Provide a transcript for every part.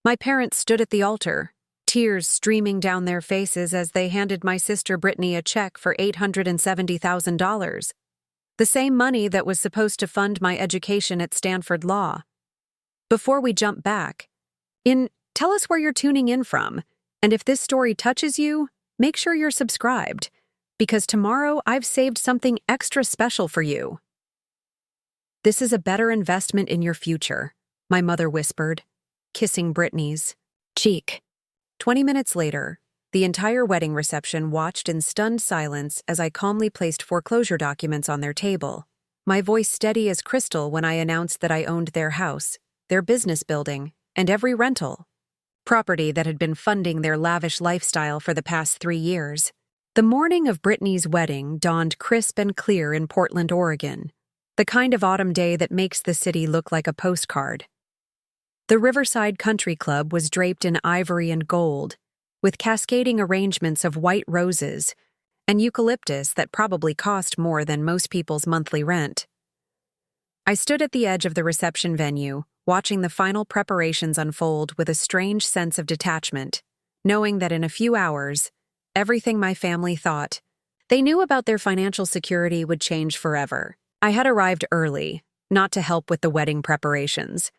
My parents stood at the altar, tears streaming down their faces as they handed my sister Brittany a check for $870,000, the same money that was supposed to fund my education at Stanford Law. Before we jump back, tell us where you're tuning in from, and if this story touches you, make sure you're subscribed, because tomorrow I've saved something extra special for you. This is a better investment in your future, my mother whispered, kissing Brittany's cheek. 20 minutes later, the entire wedding reception watched in stunned silence as I calmly placed foreclosure documents on their table, my voice steady as crystal when I announced that I owned their house, their business building, and every rental property that had been funding their lavish lifestyle for the past 3 years. The morning of Brittany's wedding dawned crisp and clear in Portland, Oregon, the kind of autumn day that makes the city look like a postcard. The Riverside Country Club was draped in ivory and gold, with cascading arrangements of white roses and eucalyptus that probably cost more than most people's monthly rent. I stood at the edge of the reception venue, watching the final preparations unfold with a strange sense of detachment, knowing that in a few hours, everything my family thought they knew about their financial security would change forever. I had arrived early, not to help with the wedding preparations,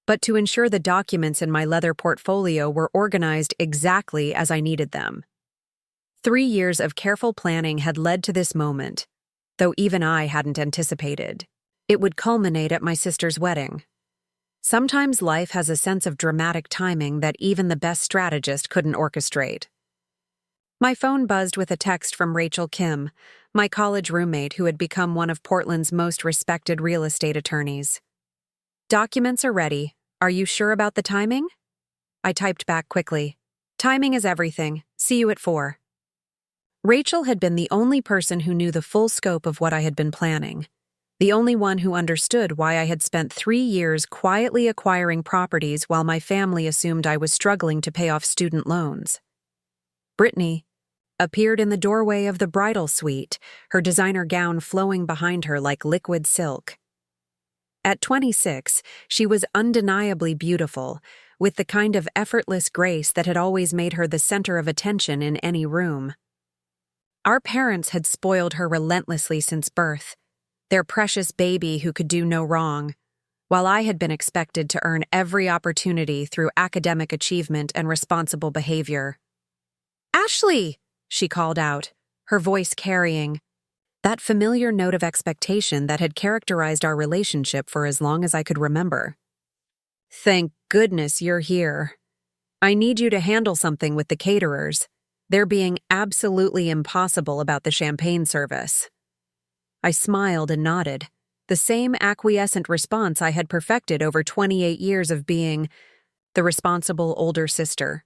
but to ensure the documents in my leather portfolio were organized exactly as I needed them. 3 years of careful planning had led to this moment, though even I hadn't anticipated it would culminate at my sister's wedding. Sometimes life has a sense of dramatic timing that even the best strategist couldn't orchestrate. My phone buzzed with a text from Rachel Kim, my college roommate who had become one of Portland's most respected real estate attorneys. "Documents are ready. Are you sure about the timing?" I typed back quickly. "Timing is everything. See you at 4." Rachel had been the only person who knew the full scope of what I had been planning, the only one who understood why I had spent 3 years quietly acquiring properties while my family assumed I was struggling to pay off student loans. Brittany appeared in the doorway of the bridal suite, her designer gown flowing behind her like liquid silk. At 26, she was undeniably beautiful, with the kind of effortless grace that had always made her the center of attention in any room. Our parents had spoiled her relentlessly since birth, their precious baby who could do no wrong, while I had been expected to earn every opportunity through academic achievement and responsible behavior. "Ashley!" she called out, her voice carrying that familiar note of expectation that had characterized our relationship for as long as I could remember. "Thank goodness you're here. I need you to handle something with the caterers. They're being absolutely impossible about the champagne service." I smiled and nodded, the same acquiescent response I had perfected over 28 years of being the responsible older sister,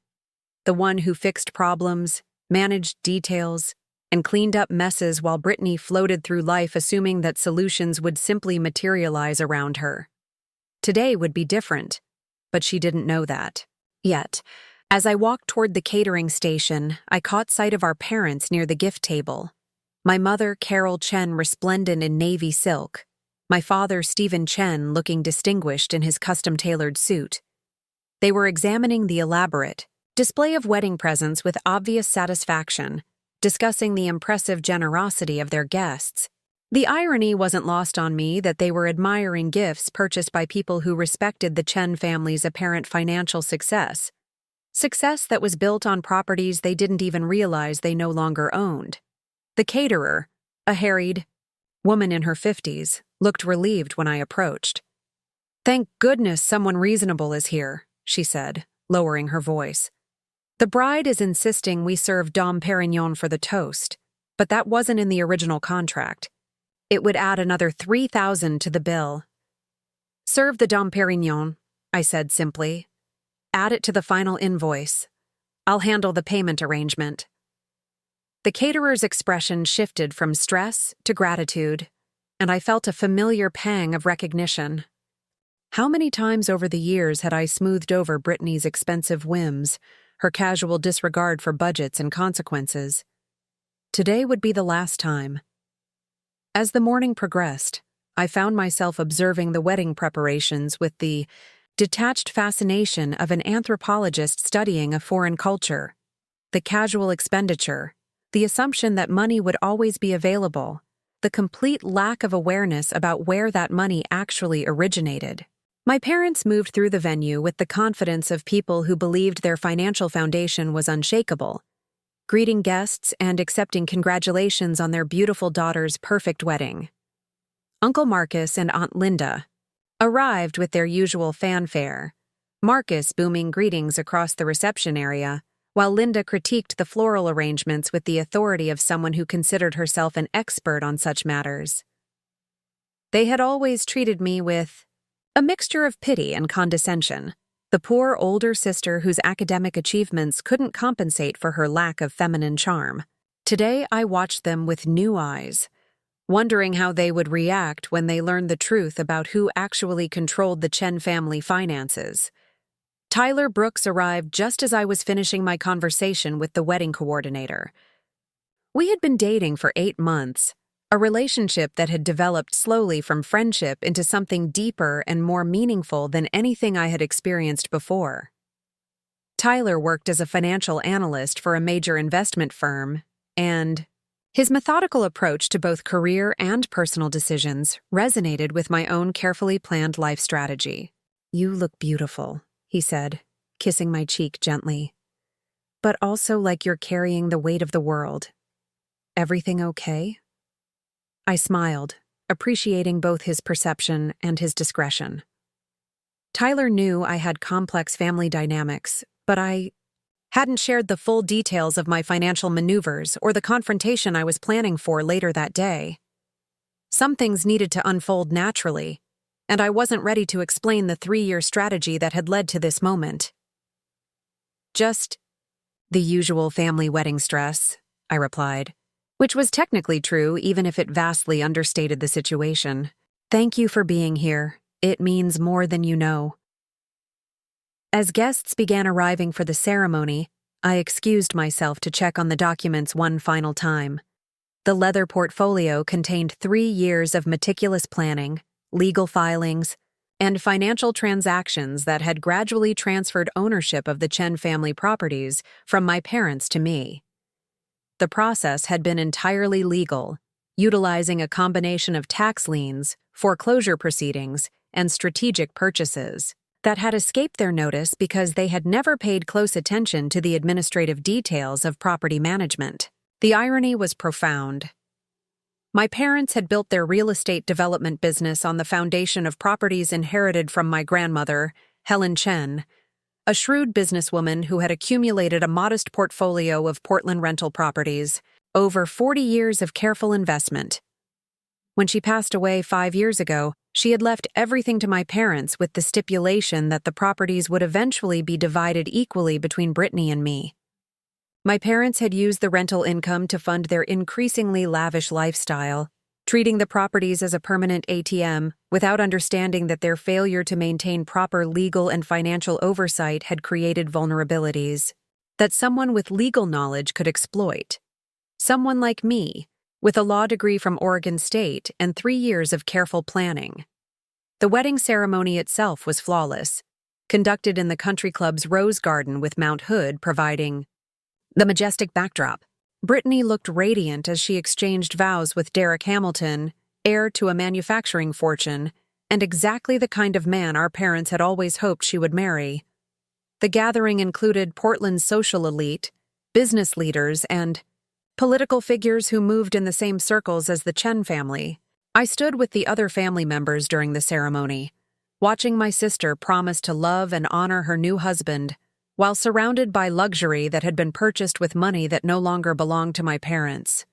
the one who fixed problems, managed details, and cleaned up messes while Brittany floated through life assuming that solutions would simply materialize around her. Today would be different, but she didn't know that yet. As I walked toward the catering station, I caught sight of our parents near the gift table. My mother, Carol Chen, resplendent in navy silk. My father, Stephen Chen, looking distinguished in his custom-tailored suit. They were examining the elaborate display of wedding presents with obvious satisfaction, discussing the impressive generosity of their guests. The irony wasn't lost on me that they were admiring gifts purchased by people who respected the Chen family's apparent financial success that was built on properties they didn't even realize they no longer owned. The caterer, a harried woman in her 50s, looked relieved when I approached. "Thank goodness someone reasonable is here," she said, lowering her voice. "The bride is insisting we serve Dom Perignon for the toast, but that wasn't in the original contract. It would add another $3,000 to the bill." "Serve the Dom Perignon," I said simply. "Add it to the final invoice. I'll handle the payment arrangement." The caterer's expression shifted from stress to gratitude, and I felt a familiar pang of recognition. How many times over the years had I smoothed over Brittany's expensive whims, her casual disregard for budgets and consequences? Today would be the last time. As the morning progressed, I found myself observing the wedding preparations with the detached fascination of an anthropologist studying a foreign culture, the casual expenditure, the assumption that money would always be available, the complete lack of awareness about where that money actually originated. My parents moved through the venue with the confidence of people who believed their financial foundation was unshakable, greeting guests and accepting congratulations on their beautiful daughter's perfect wedding. Uncle Marcus and Aunt Linda arrived with their usual fanfare, Marcus booming greetings across the reception area, while Linda critiqued the floral arrangements with the authority of someone who considered herself an expert on such matters. They had always treated me with a mixture of pity and condescension, the poor older sister whose academic achievements couldn't compensate for her lack of feminine charm. Today I watched them with new eyes, wondering how they would react when they learned the truth about who actually controlled the Chen family finances. Tyler Brooks arrived just as I was finishing my conversation with the wedding coordinator. We had been dating for 8 months, a relationship that had developed slowly from friendship into something deeper and more meaningful than anything I had experienced before. Tyler worked as a financial analyst for a major investment firm, and his methodical approach to both career and personal decisions resonated with my own carefully planned life strategy. "You look beautiful," he said, kissing my cheek gently. "But also like you're carrying the weight of the world. Everything okay?" I smiled, appreciating both his perception and his discretion. Tyler knew I had complex family dynamics, but I hadn't shared the full details of my financial maneuvers or the confrontation I was planning for later that day. Some things needed to unfold naturally, and I wasn't ready to explain the 3-year strategy that had led to this moment. "Just the usual family wedding stress," I replied, which was technically true even if it vastly understated the situation. "Thank you for being here. It means more than you know." As guests began arriving for the ceremony, I excused myself to check on the documents one final time. The leather portfolio contained 3 years of meticulous planning, legal filings, and financial transactions that had gradually transferred ownership of the Chen family properties from my parents to me. The process had been entirely legal, utilizing a combination of tax liens, foreclosure proceedings, and strategic purchases that had escaped their notice because they had never paid close attention to the administrative details of property management. The irony was profound. My parents had built their real estate development business on the foundation of properties inherited from my grandmother, Helen Chen, a shrewd businesswoman who had accumulated a modest portfolio of Portland rental properties, over 40 years of careful investment. When she passed away 5 years ago, she had left everything to my parents with the stipulation that the properties would eventually be divided equally between Brittany and me. My parents had used the rental income to fund their increasingly lavish lifestyle, treating the properties as a permanent ATM without understanding that their failure to maintain proper legal and financial oversight had created vulnerabilities that someone with legal knowledge could exploit. Someone like me, with a law degree from Oregon State and 3 years of careful planning. The wedding ceremony itself was flawless, conducted in the country club's Rose Garden with Mount Hood providing the majestic backdrop. Brittany looked radiant as she exchanged vows with Derek Hamilton, heir to a manufacturing fortune, and exactly the kind of man our parents had always hoped she would marry. The gathering included Portland's social elite, business leaders, and political figures who moved in the same circles as the Chen family. I stood with the other family members during the ceremony, watching my sister promise to love and honor her new husband, while surrounded by luxury that had been purchased with money that no longer belonged to my parents.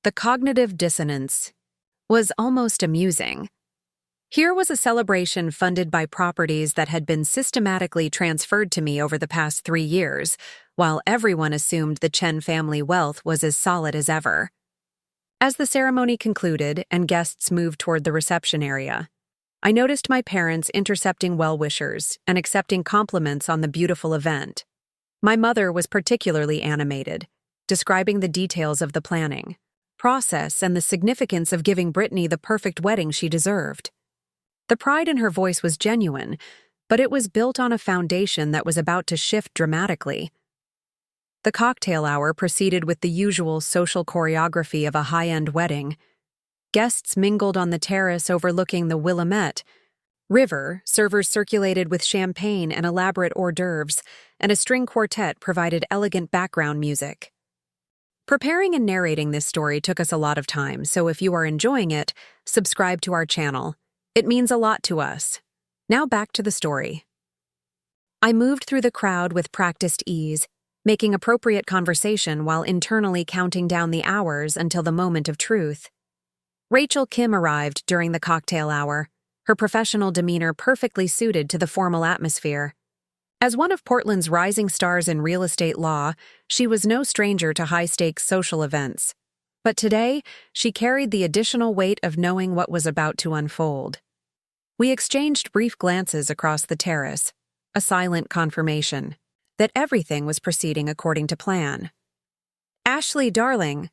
The cognitive dissonance was almost amusing. Here was a celebration funded by properties that had been systematically transferred to me over the past 3 years, while everyone assumed the Chen family wealth was as solid as ever. As the ceremony concluded and guests moved toward the reception area, I noticed my parents intercepting well-wishers and accepting compliments on the beautiful event. My mother was particularly animated, describing the details of the planning, process, and the significance of giving Brittany the perfect wedding she deserved. The pride in her voice was genuine, but it was built on a foundation that was about to shift dramatically. The cocktail hour proceeded with the usual social choreography of a high-end wedding. Guests mingled on the terrace overlooking the Willamette River, servers circulated with champagne and elaborate hors d'oeuvres, and a string quartet provided elegant background music. Preparing and narrating this story took us a lot of time, so if you are enjoying it, subscribe to our channel. It means a lot to us. Now back to the story. I moved through the crowd with practiced ease, making appropriate conversation while internally counting down the hours until the moment of truth. Rachel Kim arrived during the cocktail hour, her professional demeanor perfectly suited to the formal atmosphere. As one of Portland's rising stars in real estate law, she was no stranger to high-stakes social events. But today, she carried the additional weight of knowing what was about to unfold. We exchanged brief glances across the terrace, a silent confirmation that everything was proceeding according to plan. "Ashley, darling."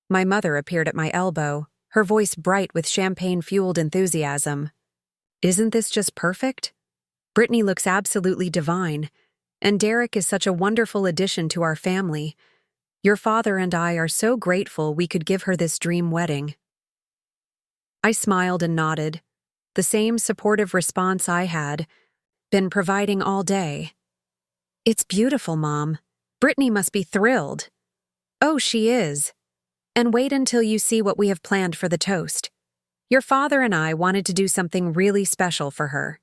My mother appeared at my elbow, her voice bright with champagne-fueled enthusiasm. "Isn't this just perfect? Brittany looks absolutely divine, and Derek is such a wonderful addition to our family. Your father and I are so grateful we could give her this dream wedding." I smiled and nodded, the same supportive response I had been providing all day. "It's beautiful, Mom. Brittany must be thrilled." "Oh, she is. And wait until you see what we have planned for the toast. Your father and I wanted to do something really special for her."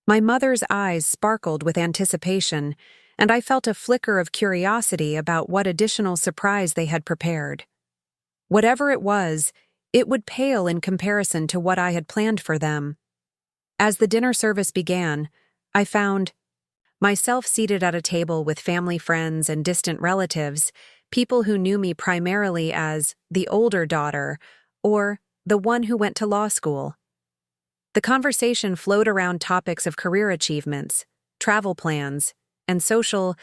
My mother's eyes sparkled with anticipation, and I felt a flicker of curiosity about what additional surprise they had prepared. Whatever it was, it would pale in comparison to what I had planned for them. As the dinner service began, I found myself seated at a table with family friends and distant relatives, people who knew me primarily as the older daughter or the one who went to law school. The conversation flowed around topics of career achievements, travel plans, and social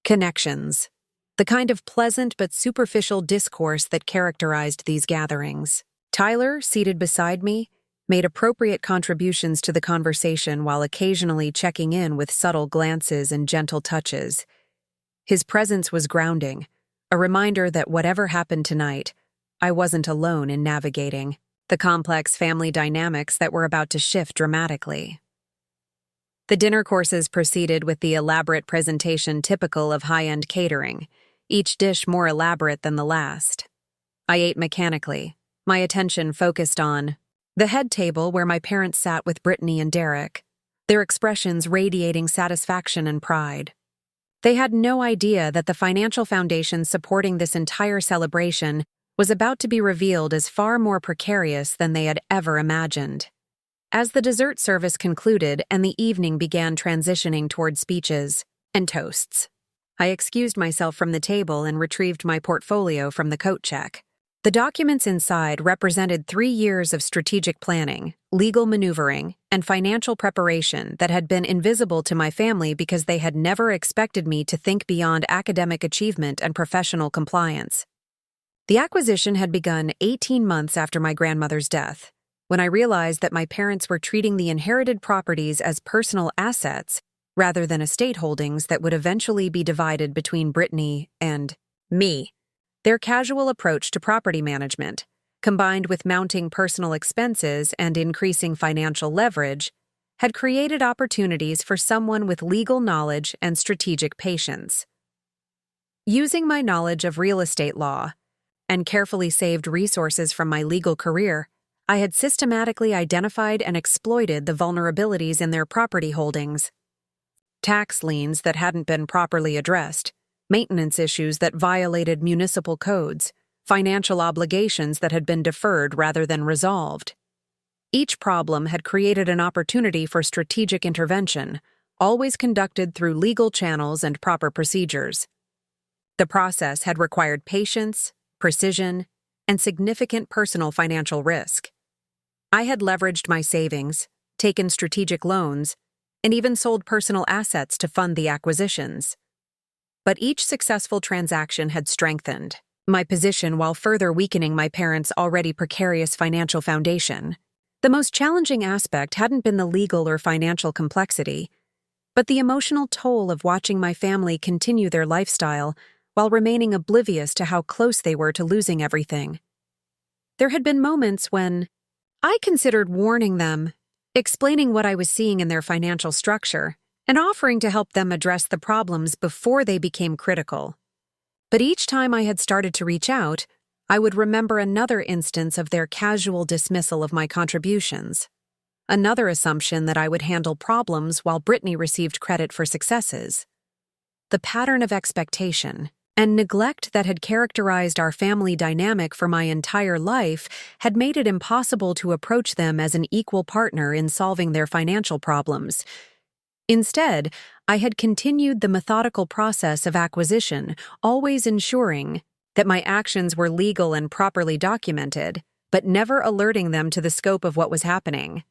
connections, the kind of pleasant but superficial discourse that characterized these gatherings. Tyler, seated beside me, made appropriate contributions to the conversation while occasionally checking in with subtle glances and gentle touches. His presence was grounding, a reminder that whatever happened tonight, I wasn't alone in navigating the complex family dynamics that were about to shift dramatically. The dinner courses proceeded with the elaborate presentation typical of high-end catering, each dish more elaborate than the last. I ate mechanically, my attention focused on the head table where my parents sat with Brittany and Derek, their expressions radiating satisfaction and pride. They had no idea that the financial foundation supporting this entire celebration was about to be revealed as far more precarious than they had ever imagined. As the dessert service concluded and the evening began transitioning toward speeches and toasts, I excused myself from the table and retrieved my portfolio from the coat check. The documents inside represented 3 years of strategic planning, legal maneuvering, and financial preparation that had been invisible to my family because they had never expected me to think beyond academic achievement and professional compliance. The acquisition had begun 18 months after my grandmother's death, when I realized that my parents were treating the inherited properties as personal assets rather than estate holdings that would eventually be divided between Brittany and me. Their casual approach to property management, combined with mounting personal expenses and increasing financial leverage, had created opportunities for someone with legal knowledge and strategic patience. Using my knowledge of real estate law and carefully saved resources from my legal career, I had systematically identified and exploited the vulnerabilities in their property holdings. Tax liens that hadn't been properly addressed, maintenance issues that violated municipal codes, financial obligations that had been deferred rather than resolved. Each problem had created an opportunity for strategic intervention, always conducted through legal channels and proper procedures. The process had required patience, precision, and significant personal financial risk. I had leveraged my savings, taken strategic loans, and even sold personal assets to fund the acquisitions. But each successful transaction had strengthened my position while further weakening my parents' already precarious financial foundation. The most challenging aspect hadn't been the legal or financial complexity, but the emotional toll of watching my family continue their lifestyle while remaining oblivious to how close they were to losing everything. There had been moments when I considered warning them, explaining what I was seeing in their financial structure, and offering to help them address the problems before they became critical. But each time I had started to reach out, I would remember another instance of their casual dismissal of my contributions, another assumption that I would handle problems while Brittany received credit for successes. The pattern of expectation and neglect that had characterized our family dynamic for my entire life had made it impossible to approach them as an equal partner in solving their financial problems. Instead, I had continued the methodical process of acquisition, always ensuring that my actions were legal and properly documented, but never alerting them to the scope of what was happening.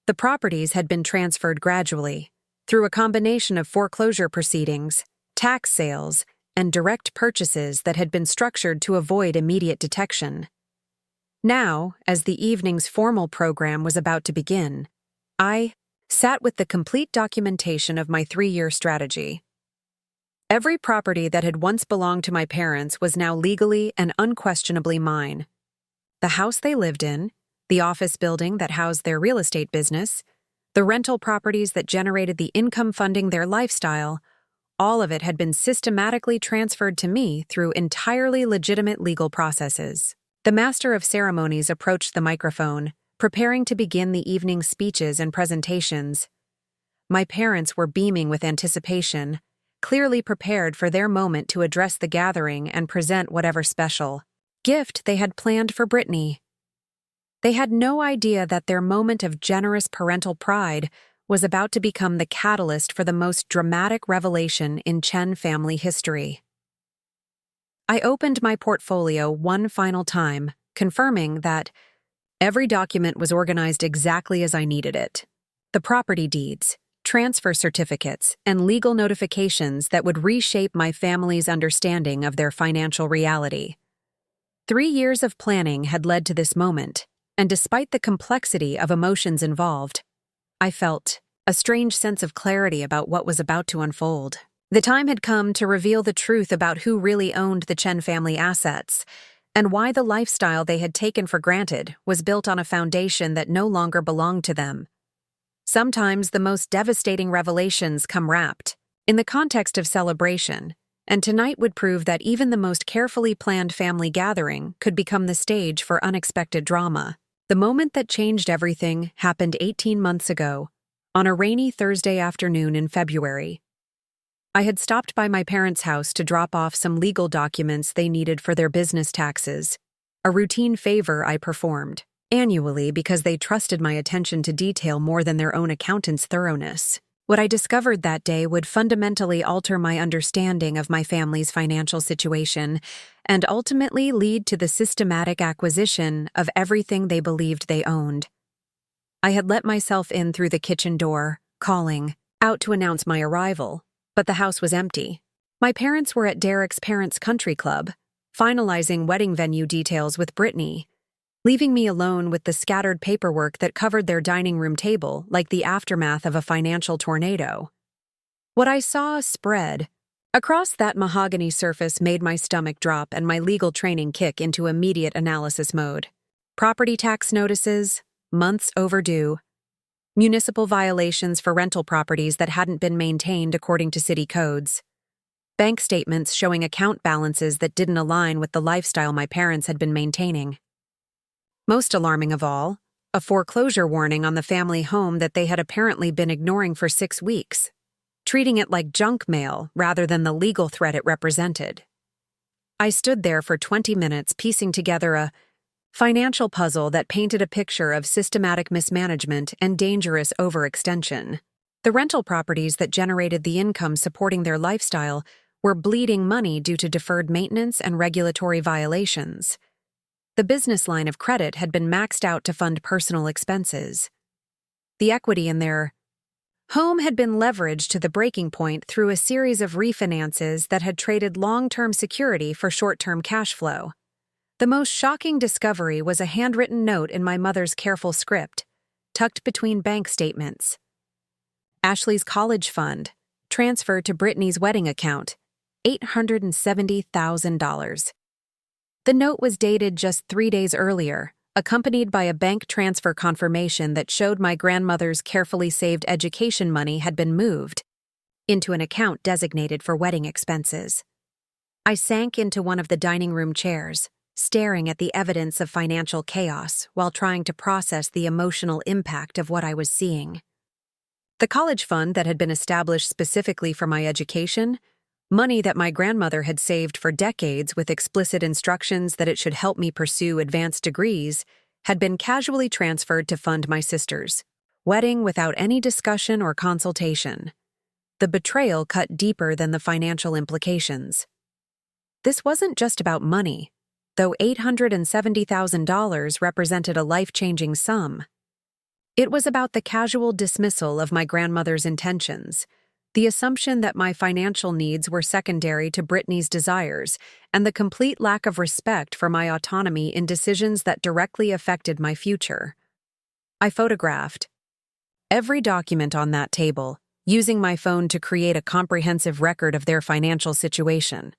The properties had been transferred gradually, through a combination of foreclosure proceedings, tax sales, and direct purchases that had been structured to avoid immediate detection. Now, as the evening's formal program was about to begin, I sat with the complete documentation of my 3-year strategy. Every property that had once belonged to my parents was now legally and unquestionably mine. The house they lived in, the office building that housed their real estate business, the rental properties that generated the income funding their lifestyle, all of it had been systematically transferred to me through entirely legitimate legal processes. The master of ceremonies approached the microphone, preparing to begin the evening's speeches and presentations. My parents were beaming with anticipation, clearly prepared for their moment to address the gathering and present whatever special gift they had planned for Brittany. They had no idea that their moment of generous parental pride was about to become the catalyst for the most dramatic revelation in Chen family history. I opened my portfolio one final time, confirming that every document was organized exactly as I needed it. The property deeds, transfer certificates, and legal notifications that would reshape my family's understanding of their financial reality. 3 years of planning had led to this moment, and despite the complexity of emotions involved, I felt a strange sense of clarity about what was about to unfold. The time had come to reveal the truth about who really owned the Chen family assets, and why the lifestyle they had taken for granted was built on a foundation that no longer belonged to them. Sometimes the most devastating revelations come wrapped in the context of celebration, and tonight would prove that even the most carefully planned family gathering could become the stage for unexpected drama. The moment that changed everything happened 18 months ago, on a rainy Thursday afternoon in February. I had stopped by my parents' house to drop off some legal documents they needed for their business taxes, a routine favor I performed annually because they trusted my attention to detail more than their own accountant's thoroughness. What I discovered that day would fundamentally alter my understanding of my family's financial situation and ultimately lead to the systematic acquisition of everything they believed they owned. I had let myself in through the kitchen door, calling out to announce my arrival, but the house was empty. My parents were at Derek's parents' country club, finalizing wedding venue details with Brittany, leaving me alone with the scattered paperwork that covered their dining room table like the aftermath of a financial tornado. What I saw spread across that mahogany surface made my stomach drop and my legal training kick into immediate analysis mode. Property tax notices, months overdue, municipal violations for rental properties that hadn't been maintained according to city codes, bank statements showing account balances that didn't align with the lifestyle my parents had been maintaining. Most alarming of all, a foreclosure warning on the family home that they had apparently been ignoring for 6 weeks, treating it like junk mail rather than the legal threat it represented. I stood there for 20 minutes piecing together a financial puzzle that painted a picture of systematic mismanagement and dangerous overextension. The rental properties that generated the income supporting their lifestyle were bleeding money due to deferred maintenance and regulatory violations. The business line of credit had been maxed out to fund personal expenses. The equity in their home had been leveraged to the breaking point through a series of refinances that had traded long-term security for short-term cash flow. The most shocking discovery was a handwritten note in my mother's careful script, tucked between bank statements. Ashley's college fund, transferred to Brittany's wedding account, $870,000. The note was dated just 3 days earlier, accompanied by a bank transfer confirmation that showed my grandmother's carefully saved education money had been moved into an account designated for wedding expenses. I sank into one of the dining room chairs, staring at the evidence of financial chaos while trying to process the emotional impact of what I was seeing. The college fund that had been established specifically for my education, money that my grandmother had saved for decades with explicit instructions that it should help me pursue advanced degrees, had been casually transferred to fund my sister's wedding without any discussion or consultation. The betrayal cut deeper than the financial implications. This wasn't just about money, though $870,000 represented a life-changing sum. It was about the casual dismissal of my grandmother's intentions, the assumption that my financial needs were secondary to Brittany's desires, and the complete lack of respect for my autonomy in decisions that directly affected my future. I photographed every document on that table, using my phone to create a comprehensive record of their financial situation.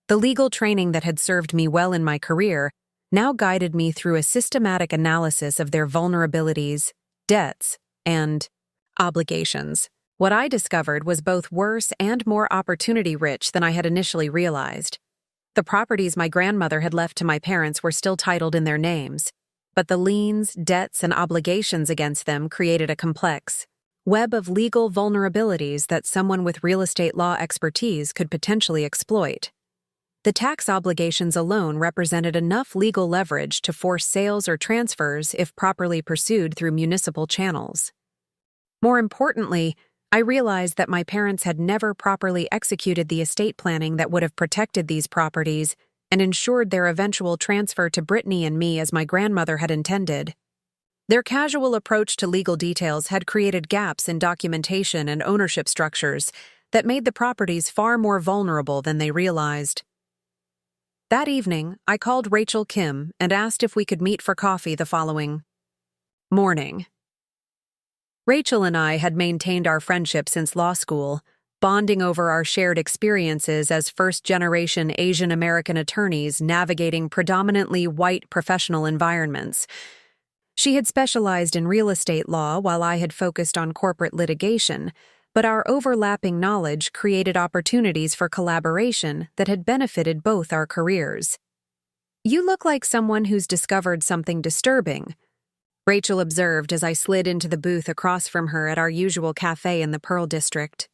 The legal training that had served me well in my career now guided me through a systematic analysis of their vulnerabilities, debts, and obligations. What I discovered was both worse and more opportunity-rich than I had initially realized. The properties my grandmother had left to my parents were still titled in their names, but the liens, debts, and obligations against them created a complex web of legal vulnerabilities that someone with real estate law expertise could potentially exploit. The tax obligations alone represented enough legal leverage to force sales or transfers if properly pursued through municipal channels. More importantly, I realized that my parents had never properly executed the estate planning that would have protected these properties and ensured their eventual transfer to Brittany and me as my grandmother had intended. Their casual approach to legal details had created gaps in documentation and ownership structures that made the properties far more vulnerable than they realized. That evening, I called Rachel Kim and asked if we could meet for coffee the following morning. Rachel and I had maintained our friendship since law school, bonding over our shared experiences as first-generation Asian American attorneys navigating predominantly white professional environments. She had specialized in real estate law while I had focused on corporate litigation, but our overlapping knowledge created opportunities for collaboration that had benefited both our careers. "You look like someone who's discovered something disturbing," Rachel observed as I slid into the booth across from her at our usual cafe in the Pearl District.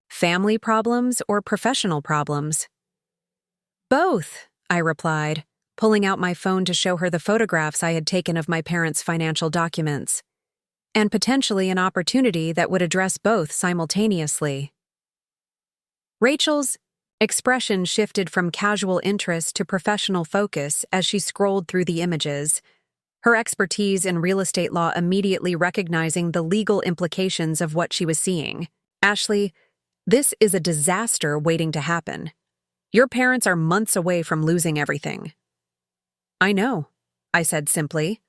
"Family problems or professional problems?" "Both," I replied, pulling out my phone to show her the photographs I had taken of my parents' financial documents. "And potentially an opportunity that would address both simultaneously." Rachel's expression shifted from casual interest to professional focus as she scrolled through the images, her expertise in real estate law immediately recognizing the legal implications of what she was seeing. "Ashley, this is a disaster waiting to happen. Your parents are months away from losing everything." "I know," I said simply.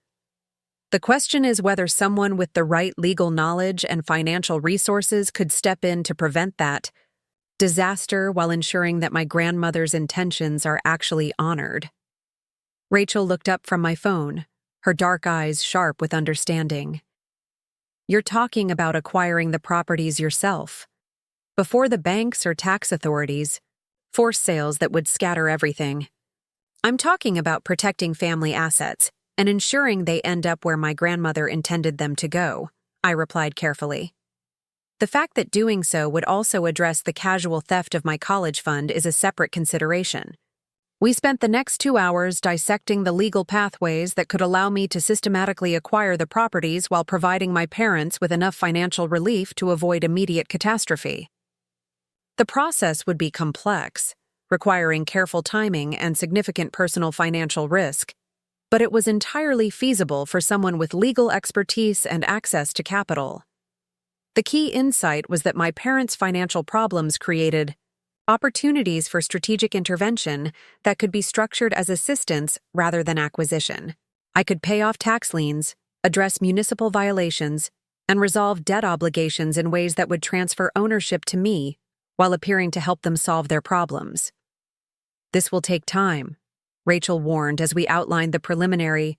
"The question is whether someone with the right legal knowledge and financial resources could step in to prevent that disaster while ensuring that my grandmother's intentions are actually honored." Rachel looked up from my phone, her dark eyes sharp with understanding. "You're talking about acquiring the properties yourself, before the banks or tax authorities, force sales that would scatter everything. I'm talking about protecting family assets and ensuring they end up where my grandmother intended them to go," I replied carefully. "The fact that doing so would also address the casual theft of my college fund is a separate consideration." We spent the next 2 hours dissecting the legal pathways that could allow me to systematically acquire the properties while providing my parents with enough financial relief to avoid immediate catastrophe. The process would be complex, requiring careful timing and significant personal financial risk, but it was entirely feasible for someone with legal expertise and access to capital. The key insight was that my parents' financial problems created opportunities for strategic intervention that could be structured as assistance rather than acquisition. I could pay off tax liens, address municipal violations, and resolve debt obligations in ways that would transfer ownership to me while appearing to help them solve their problems. This will take time, Rachel warned as we outlined the preliminary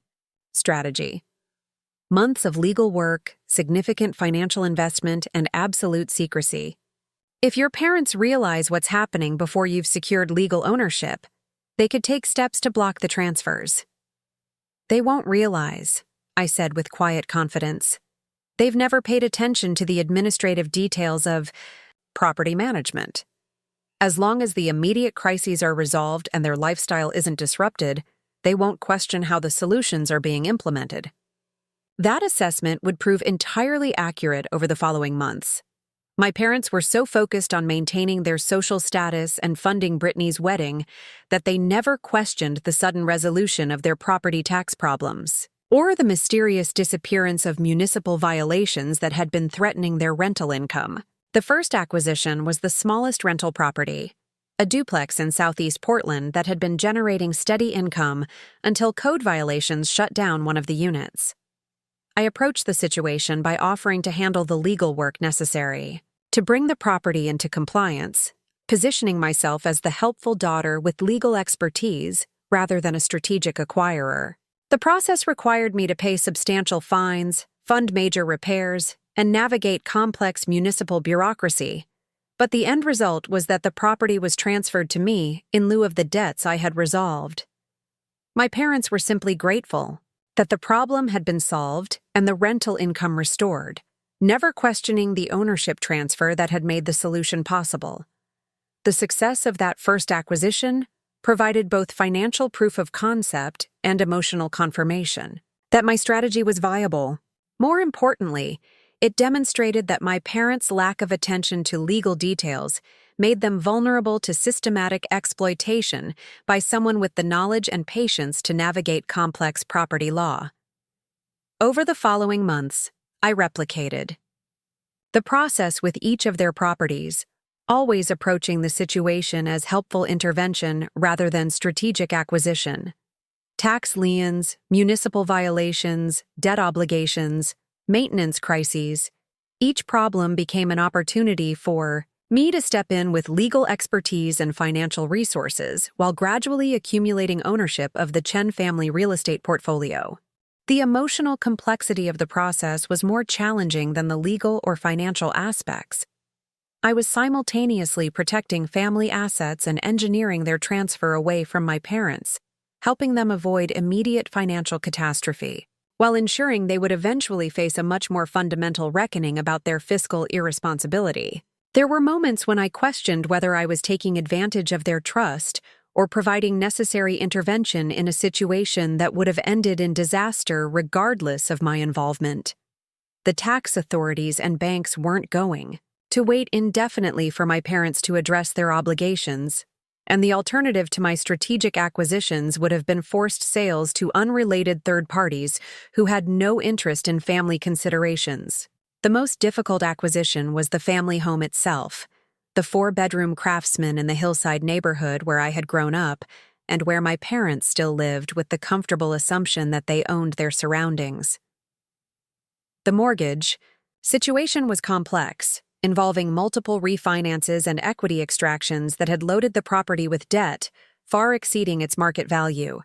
strategy. Months of legal work, significant financial investment, and absolute secrecy. If your parents realize what's happening before you've secured legal ownership, they could take steps to block the transfers. They won't realize, I said with quiet confidence. They've never paid attention to the administrative details of property management. As long as the immediate crises are resolved and their lifestyle isn't disrupted, they won't question how the solutions are being implemented. That assessment would prove entirely accurate over the following months. My parents were so focused on maintaining their social status and funding Brittany's wedding that they never questioned the sudden resolution of their property tax problems, or the mysterious disappearance of municipal violations that had been threatening their rental income. The first acquisition was the smallest rental property, a duplex in southeast Portland that had been generating steady income until code violations shut down one of the units. I approached the situation by offering to handle the legal work necessary to bring the property into compliance, positioning myself as the helpful daughter with legal expertise rather than a strategic acquirer. The process required me to pay substantial fines, fund major repairs, and navigate complex municipal bureaucracy, but the end result was that the property was transferred to me in lieu of the debts I had resolved. My parents were simply grateful that the problem had been solved and the rental income restored, never questioning the ownership transfer that had made the solution possible. The success of that first acquisition provided both financial proof of concept and emotional confirmation that my strategy was viable. More importantly, it demonstrated that my parents' lack of attention to legal details made them vulnerable to systematic exploitation by someone with the knowledge and patience to navigate complex property law. Over the following months, I replicated the process with each of their properties, always approaching the situation as helpful intervention rather than strategic acquisition. Tax liens, municipal violations, debt obligations, maintenance crises, each problem became an opportunity for me to step in with legal expertise and financial resources while gradually accumulating ownership of the Chen family real estate portfolio. The emotional complexity of the process was more challenging than the legal or financial aspects. I was simultaneously protecting family assets and engineering their transfer away from my parents, helping them avoid immediate financial catastrophe, while ensuring they would eventually face a much more fundamental reckoning about their fiscal irresponsibility. There were moments when I questioned whether I was taking advantage of their trust or providing necessary intervention in a situation that would have ended in disaster regardless of my involvement. The tax authorities and banks weren't going to wait indefinitely for my parents to address their obligations, and the alternative to my strategic acquisitions would have been forced sales to unrelated third parties who had no interest in family considerations. The most difficult acquisition was the family home itself, the 4-bedroom craftsman in the hillside neighborhood where I had grown up and where my parents still lived with the comfortable assumption that they owned their surroundings. The mortgage situation was complex, involving multiple refinances and equity extractions that had loaded the property with debt, far exceeding its market value.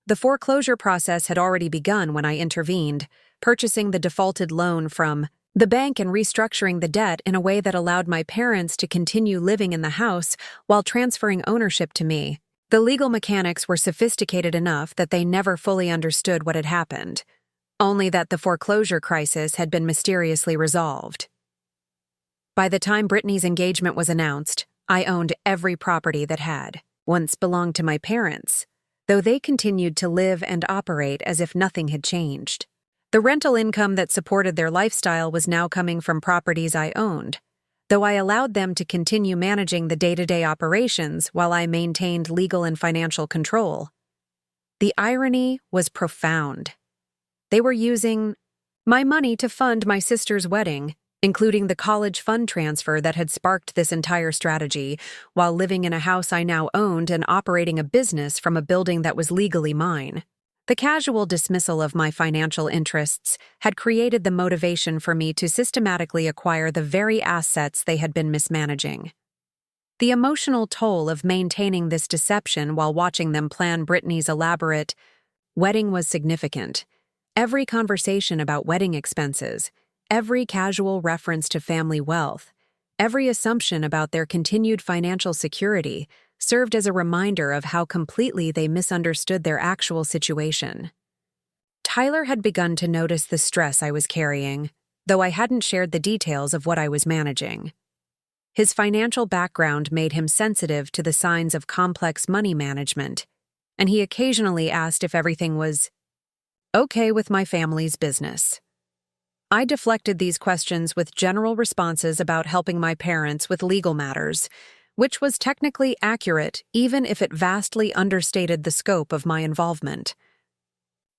The foreclosure process had already begun when I intervened, purchasing the defaulted loan from the bank and restructuring the debt in a way that allowed my parents to continue living in the house while transferring ownership to me. The legal mechanics were sophisticated enough that they never fully understood what had happened, only that the foreclosure crisis had been mysteriously resolved. By the time Brittany's engagement was announced, I owned every property that had once belonged to my parents, though they continued to live and operate as if nothing had changed. The rental income that supported their lifestyle was now coming from properties I owned, though I allowed them to continue managing the day-to-day operations while I maintained legal and financial control. The irony was profound. They were using my money to fund my sister's wedding, including the college fund transfer that had sparked this entire strategy, while living in a house I now owned and operating a business from a building that was legally mine. The casual dismissal of my financial interests had created the motivation for me to systematically acquire the very assets they had been mismanaging. The emotional toll of maintaining this deception while watching them plan Brittany's elaborate wedding was significant. Every conversation about wedding expenses, every casual reference to family wealth, every assumption about their continued financial security served as a reminder of how completely they misunderstood their actual situation. Tyler had begun to notice the stress I was carrying, though I hadn't shared the details of what I was managing. His financial background made him sensitive to the signs of complex money management, and he occasionally asked if everything was okay with my family's business. I deflected these questions with general responses about helping my parents with legal matters, which was technically accurate even if it vastly understated the scope of my involvement.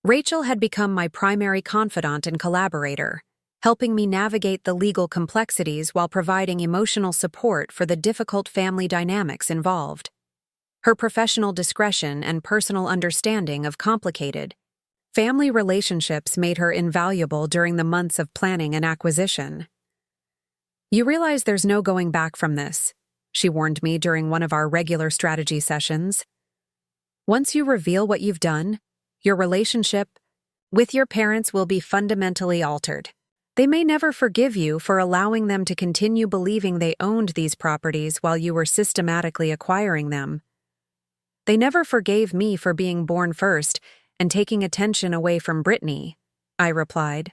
Rachel had become my primary confidant and collaborator, helping me navigate the legal complexities while providing emotional support for the difficult family dynamics involved. Her professional discretion and personal understanding of complicated family relationships made her invaluable during the months of planning and acquisition. "You realize there's no going back from this," she warned me during one of our regular strategy sessions. "Once you reveal what you've done, your relationship with your parents will be fundamentally altered. They may never forgive you for allowing them to continue believing they owned these properties while you were systematically acquiring them. They never forgave me for being born first and taking attention away from Brittany," I replied.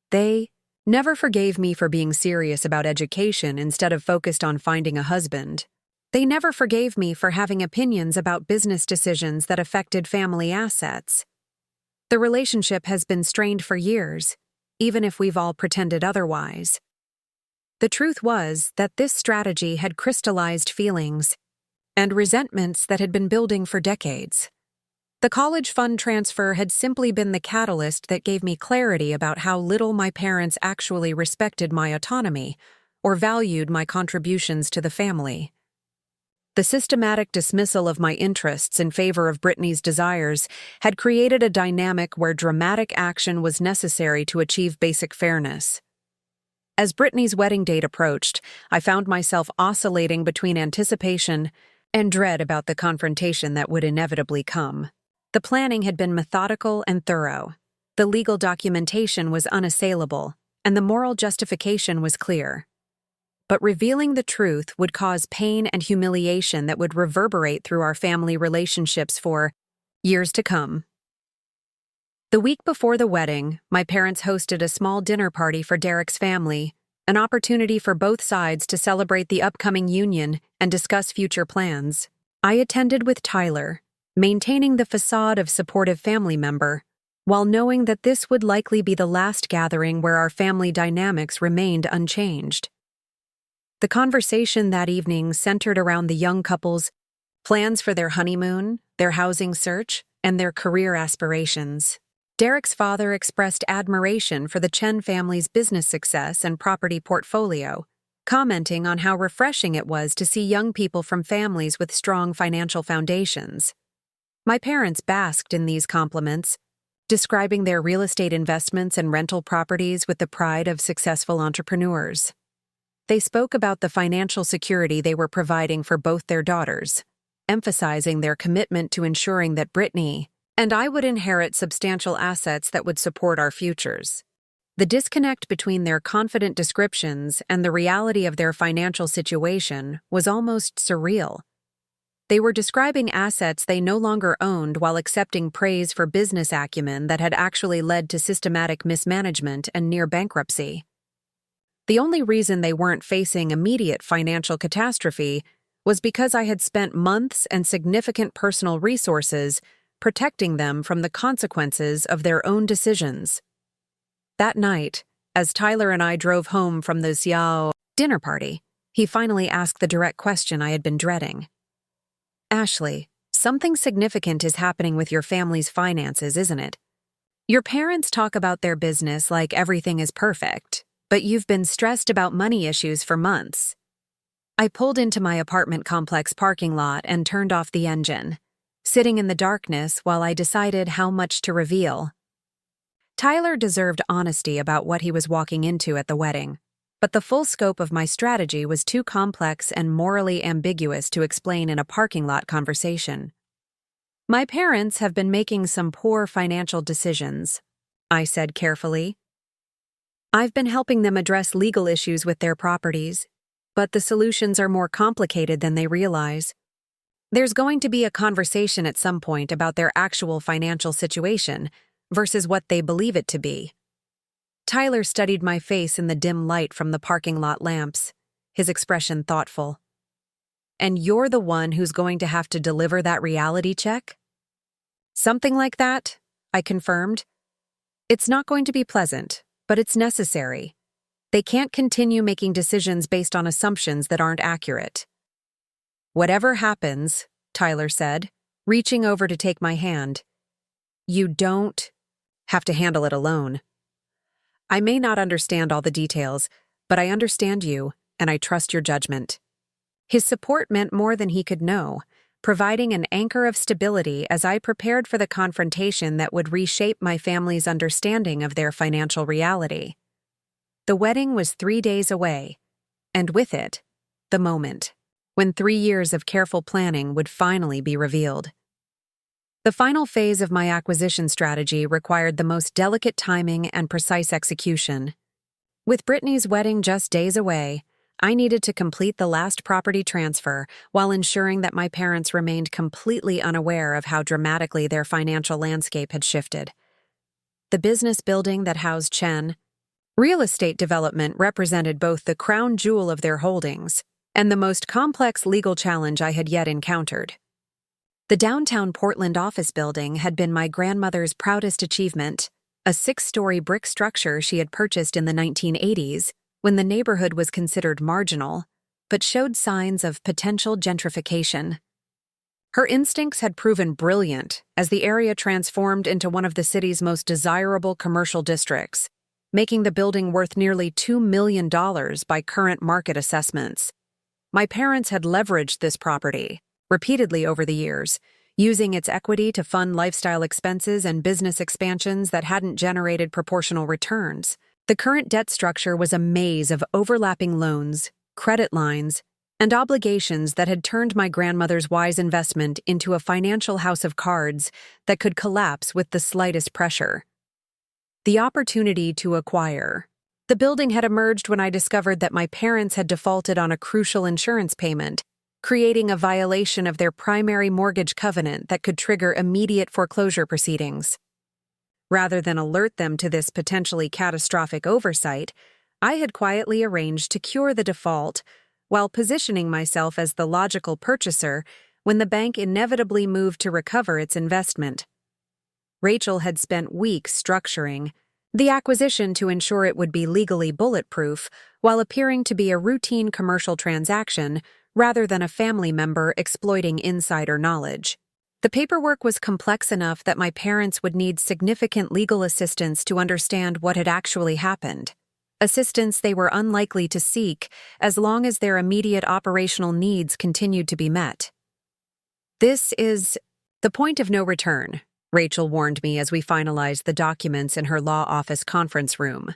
"They never forgave me for being serious about education instead of focused on finding a husband. They never forgave me for having opinions about business decisions that affected family assets. The relationship has been strained for years, even if we've all pretended otherwise." The truth was that this strategy had crystallized feelings and resentments that had been building for decades. The college fund transfer had simply been the catalyst that gave me clarity about how little my parents actually respected my autonomy or valued my contributions to the family. The systematic dismissal of my interests in favor of Brittany's desires had created a dynamic where dramatic action was necessary to achieve basic fairness. As Brittany's wedding date approached, I found myself oscillating between anticipation and dread about the confrontation that would inevitably come. The planning had been methodical and thorough. The legal documentation was unassailable, and the moral justification was clear. But revealing the truth would cause pain and humiliation that would reverberate through our family relationships for years to come. The week before the wedding, my parents hosted a small dinner party for Derek's family, an opportunity for both sides to celebrate the upcoming union and discuss future plans. I attended with Tyler, maintaining the facade of supportive family member, while knowing that this would likely be the last gathering where our family dynamics remained unchanged. The conversation that evening centered around the young couple's plans for their honeymoon, their housing search, and their career aspirations. Derek's father expressed admiration for the Chen family's business success and property portfolio, commenting on how refreshing it was to see young people from families with strong financial foundations. My parents basked in these compliments, describing their real estate investments and rental properties with the pride of successful entrepreneurs. They spoke about the financial security they were providing for both their daughters, emphasizing their commitment to ensuring that Brittany and I would inherit substantial assets that would support our futures. The disconnect between their confident descriptions and the reality of their financial situation was almost surreal. They were describing assets they no longer owned while accepting praise for business acumen that had actually led to systematic mismanagement and near bankruptcy. The only reason they weren't facing immediate financial catastrophe was because I had spent months and significant personal resources protecting them from the consequences of their own decisions. That night, as Tyler and I drove home from the Xiao dinner party, he finally asked the direct question I had been dreading. "Ashley, something significant is happening with your family's finances, isn't it? Your parents talk about their business like everything is perfect, but you've been stressed about money issues for months." I pulled into my apartment complex parking lot and turned off the engine. sitting in the darkness while I decided how much to reveal. Tyler deserved honesty about what he was walking into at the wedding, but the full scope of my strategy was too complex and morally ambiguous to explain in a parking lot conversation. My parents have been making some poor financial decisions, I said carefully. I've been helping them address legal issues with their properties, but the solutions are more complicated than they realize. There's going to be a conversation at some point about their actual financial situation versus what they believe it to be. Tyler studied my face in the dim light from the parking lot lamps, his expression thoughtful. And you're the one who's going to have to deliver that reality check? Something like that, I confirmed. It's not going to be pleasant, but it's necessary. They can't continue making decisions based on assumptions that aren't accurate. Whatever happens, Tyler said, reaching over to take my hand, you don't have to handle it alone. I may not understand all the details, but I understand you, and I trust your judgment. His support meant more than he could know, providing an anchor of stability as I prepared for the confrontation that would reshape my family's understanding of their financial reality. The wedding was 3 days away, and with it, the moment when 3 years of careful planning would finally be revealed. The final phase of my acquisition strategy required the most delicate timing and precise execution. With Brittany's wedding just days away, I needed to complete the last property transfer while ensuring that my parents remained completely unaware of how dramatically their financial landscape had shifted. The business building that housed Chen, real estate development, represented both the crown jewel of their holdings and the most complex legal challenge I had yet encountered. The downtown Portland office building had been my grandmother's proudest achievement, a 6-story brick structure she had purchased in the 1980s when the neighborhood was considered marginal, but showed signs of potential gentrification. Her instincts had proven brilliant as the area transformed into one of the city's most desirable commercial districts, making the building worth nearly $2 million by current market assessments. My parents had leveraged this property repeatedly over the years, using its equity to fund lifestyle expenses and business expansions that hadn't generated proportional returns. The current debt structure was a maze of overlapping loans, credit lines, and obligations that had turned my grandmother's wise investment into a financial house of cards that could collapse with the slightest pressure. The opportunity to acquire. The building had emerged when I discovered that my parents had defaulted on a crucial insurance payment, creating a violation of their primary mortgage covenant that could trigger immediate foreclosure proceedings. Rather than alert them to this potentially catastrophic oversight, I had quietly arranged to cure the default while positioning myself as the logical purchaser when the bank inevitably moved to recover its investment. Rachel had spent weeks structuring the acquisition to ensure it would be legally bulletproof while appearing to be a routine commercial transaction rather than a family member exploiting insider knowledge. The paperwork was complex enough that my parents would need significant legal assistance to understand what had actually happened, assistance they were unlikely to seek as long as their immediate operational needs continued to be met. This is the point of no return, Rachel warned me as we finalized the documents in her law office conference room.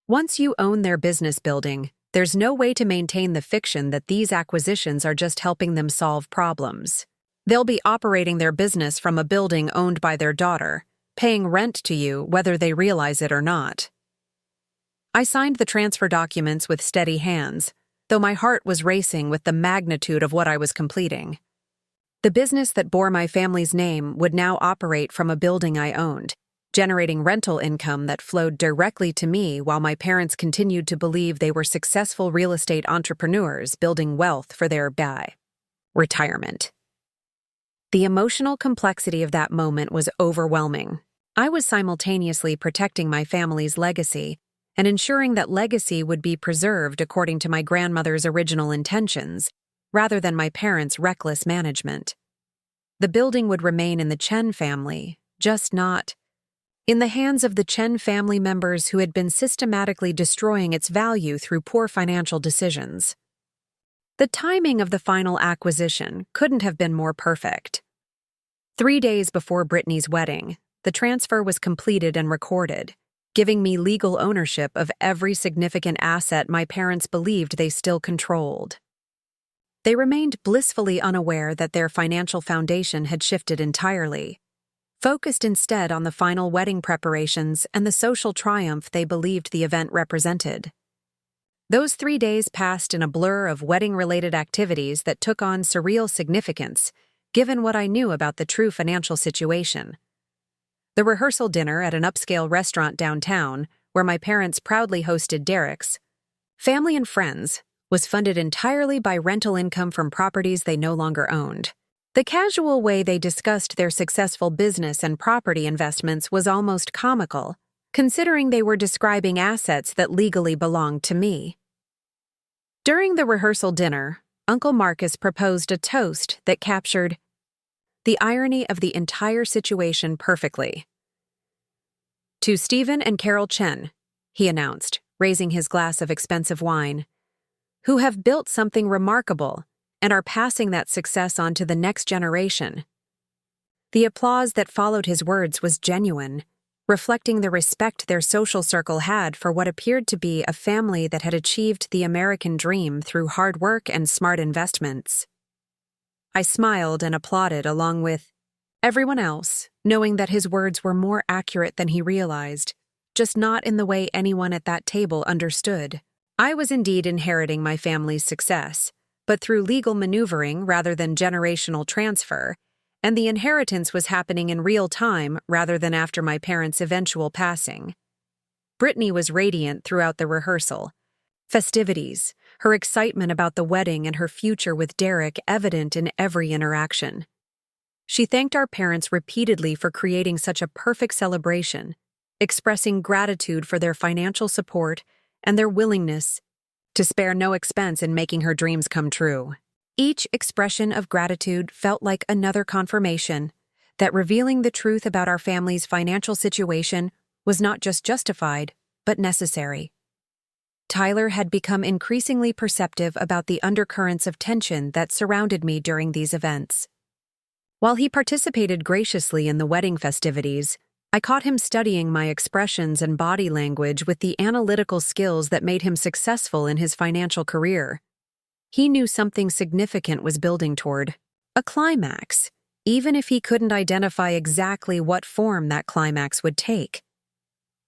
Once you own their business building, there's no way to maintain the fiction that these acquisitions are just helping them solve problems. They'll be operating their business from a building owned by their daughter, paying rent to you whether they realize it or not. I signed the transfer documents with steady hands, though my heart was racing with the magnitude of what I was completing. The business that bore my family's name would now operate from a building I owned, generating rental income that flowed directly to me while my parents continued to believe they were successful real estate entrepreneurs building wealth for their retirement. The emotional complexity of that moment was overwhelming. I was simultaneously protecting my family's legacy and ensuring that legacy would be preserved according to my grandmother's original intentions, rather than my parents' reckless management. The building would remain in the Chen family, just not in the hands of the Chen family members who had been systematically destroying its value through poor financial decisions. The timing of the final acquisition couldn't have been more perfect. 3 days before Brittany's wedding, the transfer was completed and recorded, giving me legal ownership of every significant asset my parents believed they still controlled. They remained blissfully unaware that their financial foundation had shifted entirely, focused instead on the final wedding preparations and the social triumph they believed the event represented. Those 3 days passed in a blur of wedding-related activities that took on surreal significance, given what I knew about the true financial situation. The rehearsal dinner at an upscale restaurant downtown, where my parents proudly hosted Derek's family and friends, was funded entirely by rental income from properties they no longer owned. The casual way they discussed their successful business and property investments was almost comical, considering they were describing assets that legally belonged to me. During the rehearsal dinner, Uncle Marcus proposed a toast that captured the irony of the entire situation perfectly. "To Stephen and Carol Chen," he announced, raising his glass of expensive wine, "who have built something remarkable and are passing that success on to the next generation." The applause that followed his words was genuine, reflecting the respect their social circle had for what appeared to be a family that had achieved the American dream through hard work and smart investments. I smiled and applauded along with everyone else, knowing that his words were more accurate than he realized, just not in the way anyone at that table understood. I was indeed inheriting my family's success, but through legal maneuvering rather than generational transfer, and the inheritance was happening in real time rather than after my parents' eventual passing. Brittany was radiant throughout the rehearsal. Festivities, her excitement about the wedding and her future with Derek evident in every interaction. She thanked our parents repeatedly for creating such a perfect celebration, expressing gratitude for their financial support and their willingness to spare no expense in making her dreams come true. Each expression of gratitude felt like another confirmation that revealing the truth about our family's financial situation was not just justified, but necessary. Tyler had become increasingly perceptive about the undercurrents of tension that surrounded me during these events. While he participated graciously in the wedding festivities, I caught him studying my expressions and body language with the analytical skills that made him successful in his financial career. He knew something significant was building toward a climax, even if he couldn't identify exactly what form that climax would take.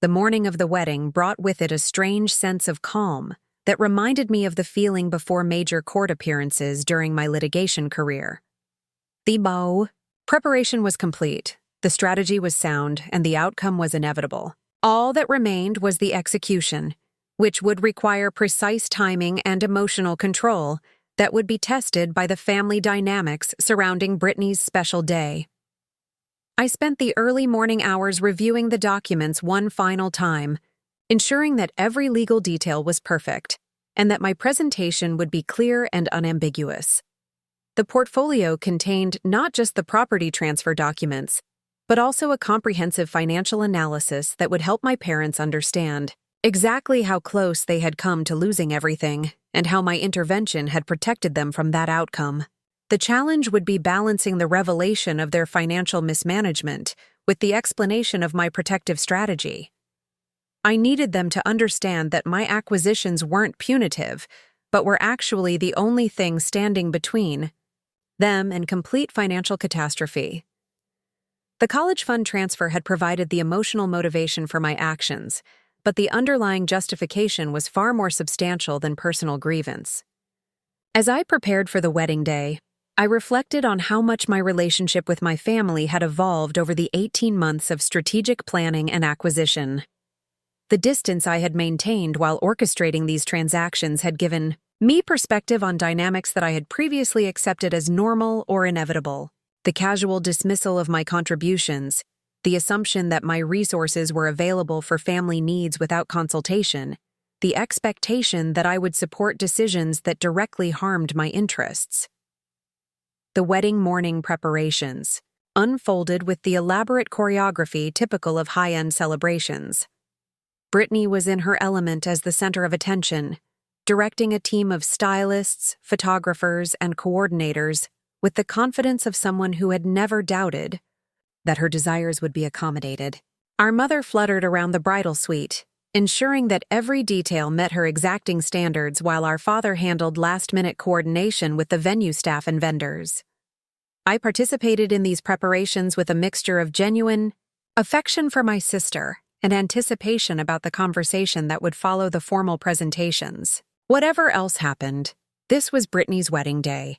The morning of the wedding brought with it a strange sense of calm that reminded me of the feeling before major court appearances during my litigation career. The preparation was complete. The strategy was sound, and the outcome was inevitable. All that remained was the execution, which would require precise timing and emotional control that would be tested by the family dynamics surrounding Brittany's special day. I spent the early morning hours reviewing the documents one final time, ensuring that every legal detail was perfect, and that my presentation would be clear and unambiguous. The portfolio contained not just the property transfer documents, but also a comprehensive financial analysis that would help my parents understand exactly how close they had come to losing everything and how my intervention had protected them from that outcome. The challenge would be balancing the revelation of their financial mismanagement with the explanation of my protective strategy. I needed them to understand that my acquisitions weren't punitive, but were actually the only thing standing between them and complete financial catastrophe. The college fund transfer had provided the emotional motivation for my actions, but the underlying justification was far more substantial than personal grievance. As I prepared for the wedding day, I reflected on how much my relationship with my family had evolved over the 18 months of strategic planning and acquisition. The distance I had maintained while orchestrating these transactions had given me perspective on dynamics that I had previously accepted as normal or inevitable. The casual dismissal of my contributions, the assumption that my resources were available for family needs without consultation, the expectation that I would support decisions that directly harmed my interests. The wedding morning preparations unfolded with the elaborate choreography typical of high-end celebrations. Brittany was in her element as the center of attention, directing a team of stylists, photographers, and coordinators with the confidence of someone who had never doubted that her desires would be accommodated. Our mother fluttered around the bridal suite, ensuring that every detail met her exacting standards while our father handled last-minute coordination with the venue staff and vendors. I participated in these preparations with a mixture of genuine affection for my sister and anticipation about the conversation that would follow the formal presentations. Whatever else happened, this was Brittany's wedding day,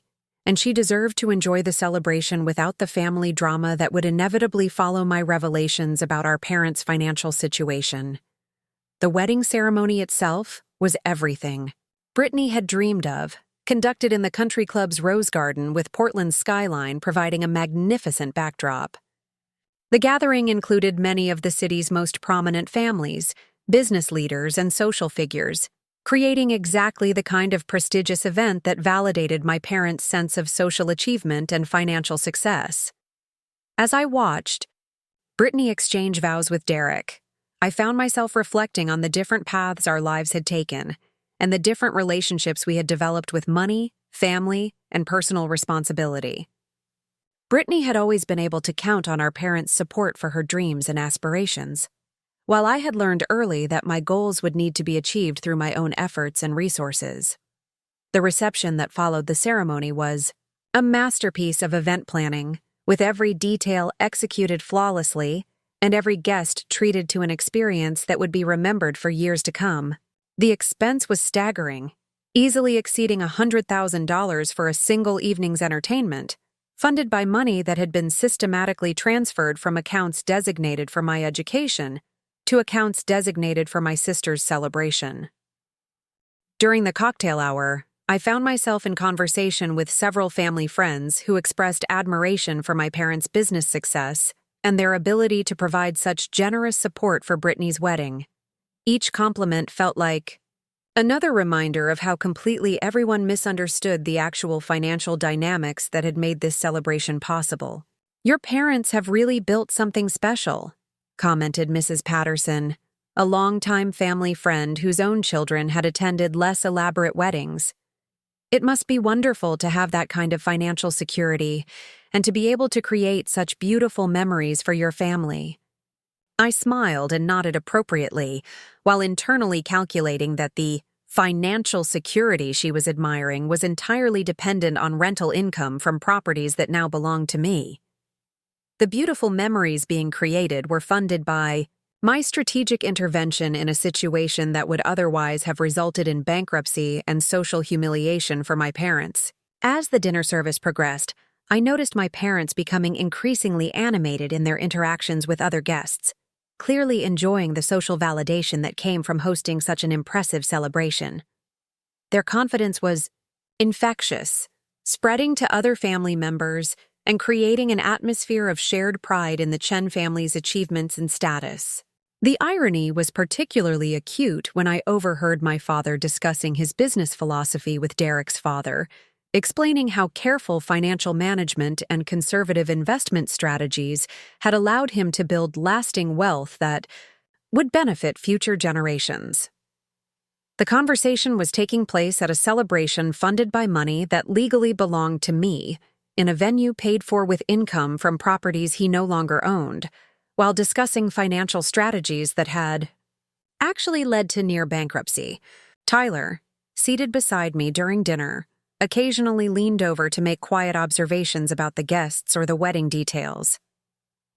and she deserved to enjoy the celebration without the family drama that would inevitably follow my revelations about our parents' financial situation. The wedding ceremony itself was everything Brittany had dreamed of, conducted in the country club's Rose Garden with Portland's skyline providing a magnificent backdrop. The gathering included many of the city's most prominent families, business leaders, and social figures, creating exactly the kind of prestigious event that validated my parents' sense of social achievement and financial success. As I watched Brittany exchange vows with Derek, I found myself reflecting on the different paths our lives had taken and the different relationships we had developed with money, family, and personal responsibility. Brittany had always been able to count on our parents' support for her dreams and aspirations, while I had learned early that my goals would need to be achieved through my own efforts and resources. The reception that followed the ceremony was a masterpiece of event planning, with every detail executed flawlessly and every guest treated to an experience that would be remembered for years to come. The expense was staggering, easily exceeding $100,000 for a single evening's entertainment, funded by money that had been systematically transferred from accounts designated for my education to accounts designated for my sister's celebration. During the cocktail hour, I found myself in conversation with several family friends who expressed admiration for my parents' business success and their ability to provide such generous support for Brittany's wedding. Each compliment felt like another reminder of how completely everyone misunderstood the actual financial dynamics that had made this celebration possible. "Your parents have really built something special," commented Mrs. Patterson, a longtime family friend whose own children had attended less elaborate weddings. "It must be wonderful to have that kind of financial security and to be able to create such beautiful memories for your family." I smiled and nodded appropriately, while internally calculating that the financial security she was admiring was entirely dependent on rental income from properties that now belonged to me. The beautiful memories being created were funded by my strategic intervention in a situation that would otherwise have resulted in bankruptcy and social humiliation for my parents. As the dinner service progressed, I noticed my parents becoming increasingly animated in their interactions with other guests, clearly enjoying the social validation that came from hosting such an impressive celebration. Their confidence was infectious, spreading to other family members and creating an atmosphere of shared pride in the Chen family's achievements and status. The irony was particularly acute when I overheard my father discussing his business philosophy with Derek's father, explaining how careful financial management and conservative investment strategies had allowed him to build lasting wealth that would benefit future generations. The conversation was taking place at a celebration funded by money that legally belonged to me, in a venue paid for with income from properties he no longer owned, while discussing financial strategies that had actually led to near bankruptcy. Tyler, seated beside me during dinner, occasionally leaned over to make quiet observations about the guests or the wedding details.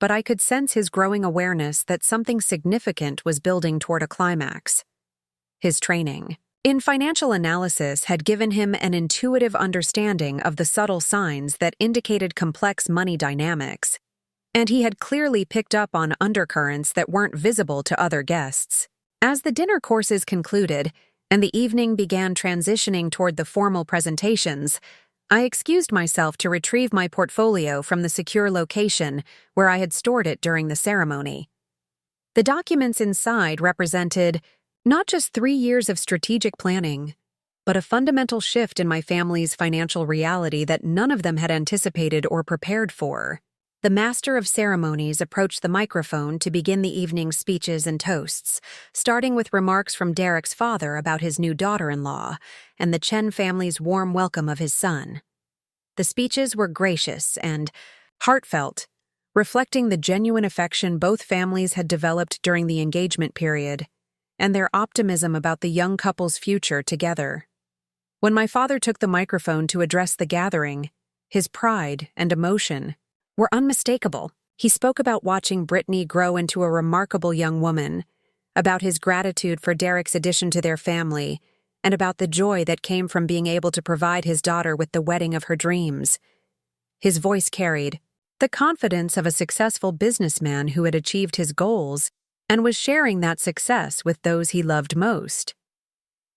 But I could sense his growing awareness that something significant was building toward a climax. His training in financial analysis had given him an intuitive understanding of the subtle signs that indicated complex money dynamics, and he had clearly picked up on undercurrents that weren't visible to other guests. As the dinner courses concluded, and the evening began transitioning toward the formal presentations, I excused myself to retrieve my portfolio from the secure location where I had stored it during the ceremony. The documents inside represented not just 3 years of strategic planning, but a fundamental shift in my family's financial reality that none of them had anticipated or prepared for. The master of ceremonies approached the microphone to begin the evening's speeches and toasts, starting with remarks from Derek's father about his new daughter-in-law and the Chen family's warm welcome of his son. The speeches were gracious and heartfelt, reflecting the genuine affection both families had developed during the engagement period and their optimism about the young couple's future together. When my father took the microphone to address the gathering, his pride and emotion were unmistakable. He spoke about watching Brittany grow into a remarkable young woman, about his gratitude for Derek's addition to their family, and about the joy that came from being able to provide his daughter with the wedding of her dreams. His voice carried the confidence of a successful businessman who had achieved his goals and was sharing that success with those he loved most.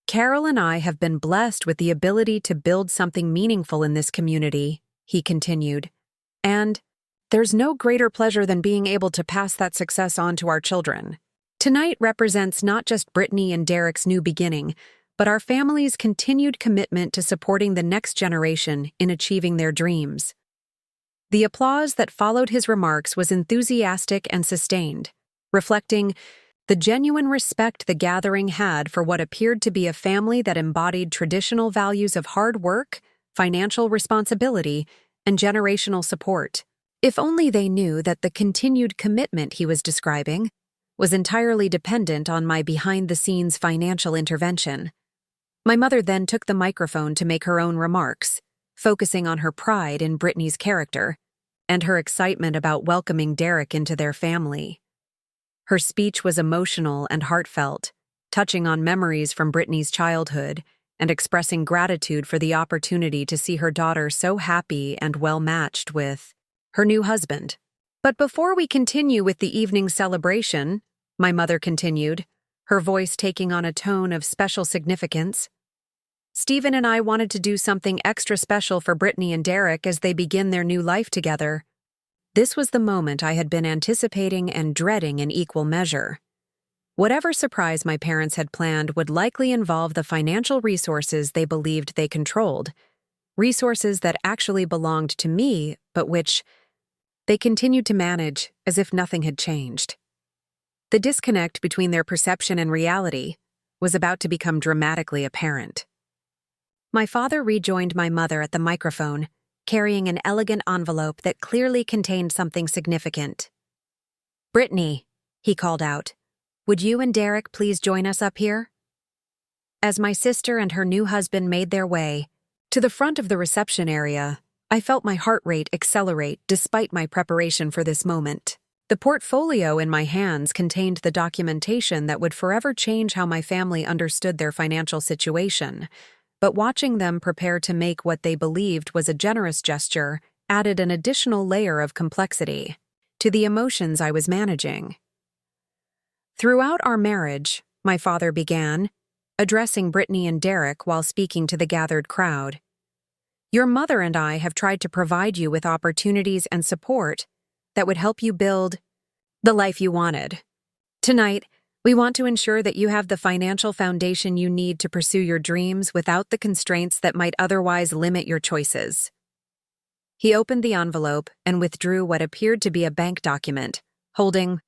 Carol and I have been blessed with the ability to build something meaningful in this community, he continued, and there's no greater pleasure than being able to pass that success on to our children. Tonight represents not just Brittany and Derek's new beginning, but our family's continued commitment to supporting the next generation in achieving their dreams. The applause that followed his remarks was enthusiastic and sustained, reflecting the genuine respect the gathering had for what appeared to be a family that embodied traditional values of hard work, financial responsibility, and generational support. If only they knew that the continued commitment he was describing was entirely dependent on my behind-the-scenes financial intervention. My mother then took the microphone to make her own remarks, focusing on her pride in Brittany's character and her excitement about welcoming Derek into their family. Her speech was emotional and heartfelt, touching on memories from Brittany's childhood and expressing gratitude for the opportunity to see her daughter so happy and well-matched with her new husband. But before we continue with the evening celebration, my mother continued, her voice taking on a tone of special significance, Stephen and I wanted to do something extra special for Brittany and Derek as they begin their new life together. This was the moment I had been anticipating and dreading in equal measure. Whatever surprise my parents had planned would likely involve the financial resources they believed they controlled, resources that actually belonged to me, but which they continued to manage as if nothing had changed. The disconnect between their perception and reality was about to become dramatically apparent. My father rejoined my mother at the microphone, carrying an elegant envelope that clearly contained something significant. "Brittany," he called out, "would you and Derek please join us up here?" As my sister and her new husband made their way to the front of the reception area, I felt my heart rate accelerate despite my preparation for this moment. The portfolio in my hands contained the documentation that would forever change how my family understood their financial situation, but watching them prepare to make what they believed was a generous gesture added an additional layer of complexity to the emotions I was managing. Throughout our marriage, my father began, addressing Brittany and Derek while speaking to the gathered crowd. Your mother and I have tried to provide you with opportunities and support that would help you build the life you wanted. Tonight, we want to ensure that you have the financial foundation you need to pursue your dreams without the constraints that might otherwise limit your choices. He opened the envelope and withdrew what appeared to be a bank document, holding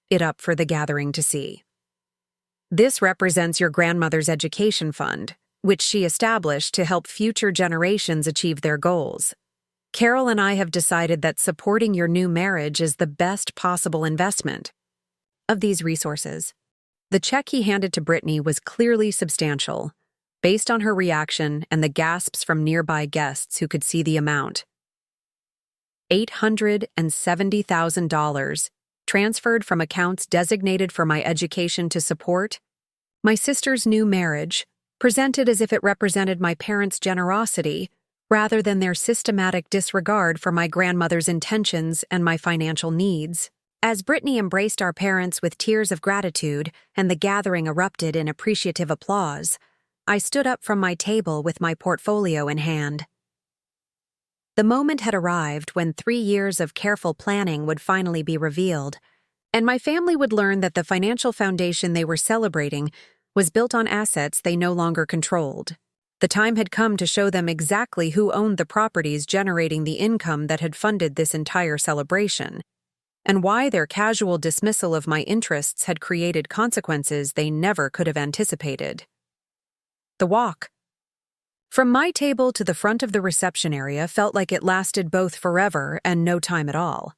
it up for the gathering to see. This represents your grandmother's education fund, which she established to help future generations achieve their goals. Carol and I have decided that supporting your new marriage is the best possible investment of these resources. The check he handed to Brittany was clearly substantial, based on her reaction and the gasps from nearby guests who could see the amount. $870,000, transferred from accounts designated for my education to support my sister's new marriage, presented as if it represented my parents' generosity rather than their systematic disregard for my grandmother's intentions and my financial needs. As Brittany embraced our parents with tears of gratitude and the gathering erupted in appreciative applause, I stood up from my table with my portfolio in hand. The moment had arrived when 3 years of careful planning would finally be revealed, and my family would learn that the financial foundation they were celebrating was built on assets they no longer controlled. The time had come to show them exactly who owned the properties generating the income that had funded this entire celebration, and why their casual dismissal of my interests had created consequences they never could have anticipated. The walk From my table to the front of the reception area felt like it lasted both forever and no time at all.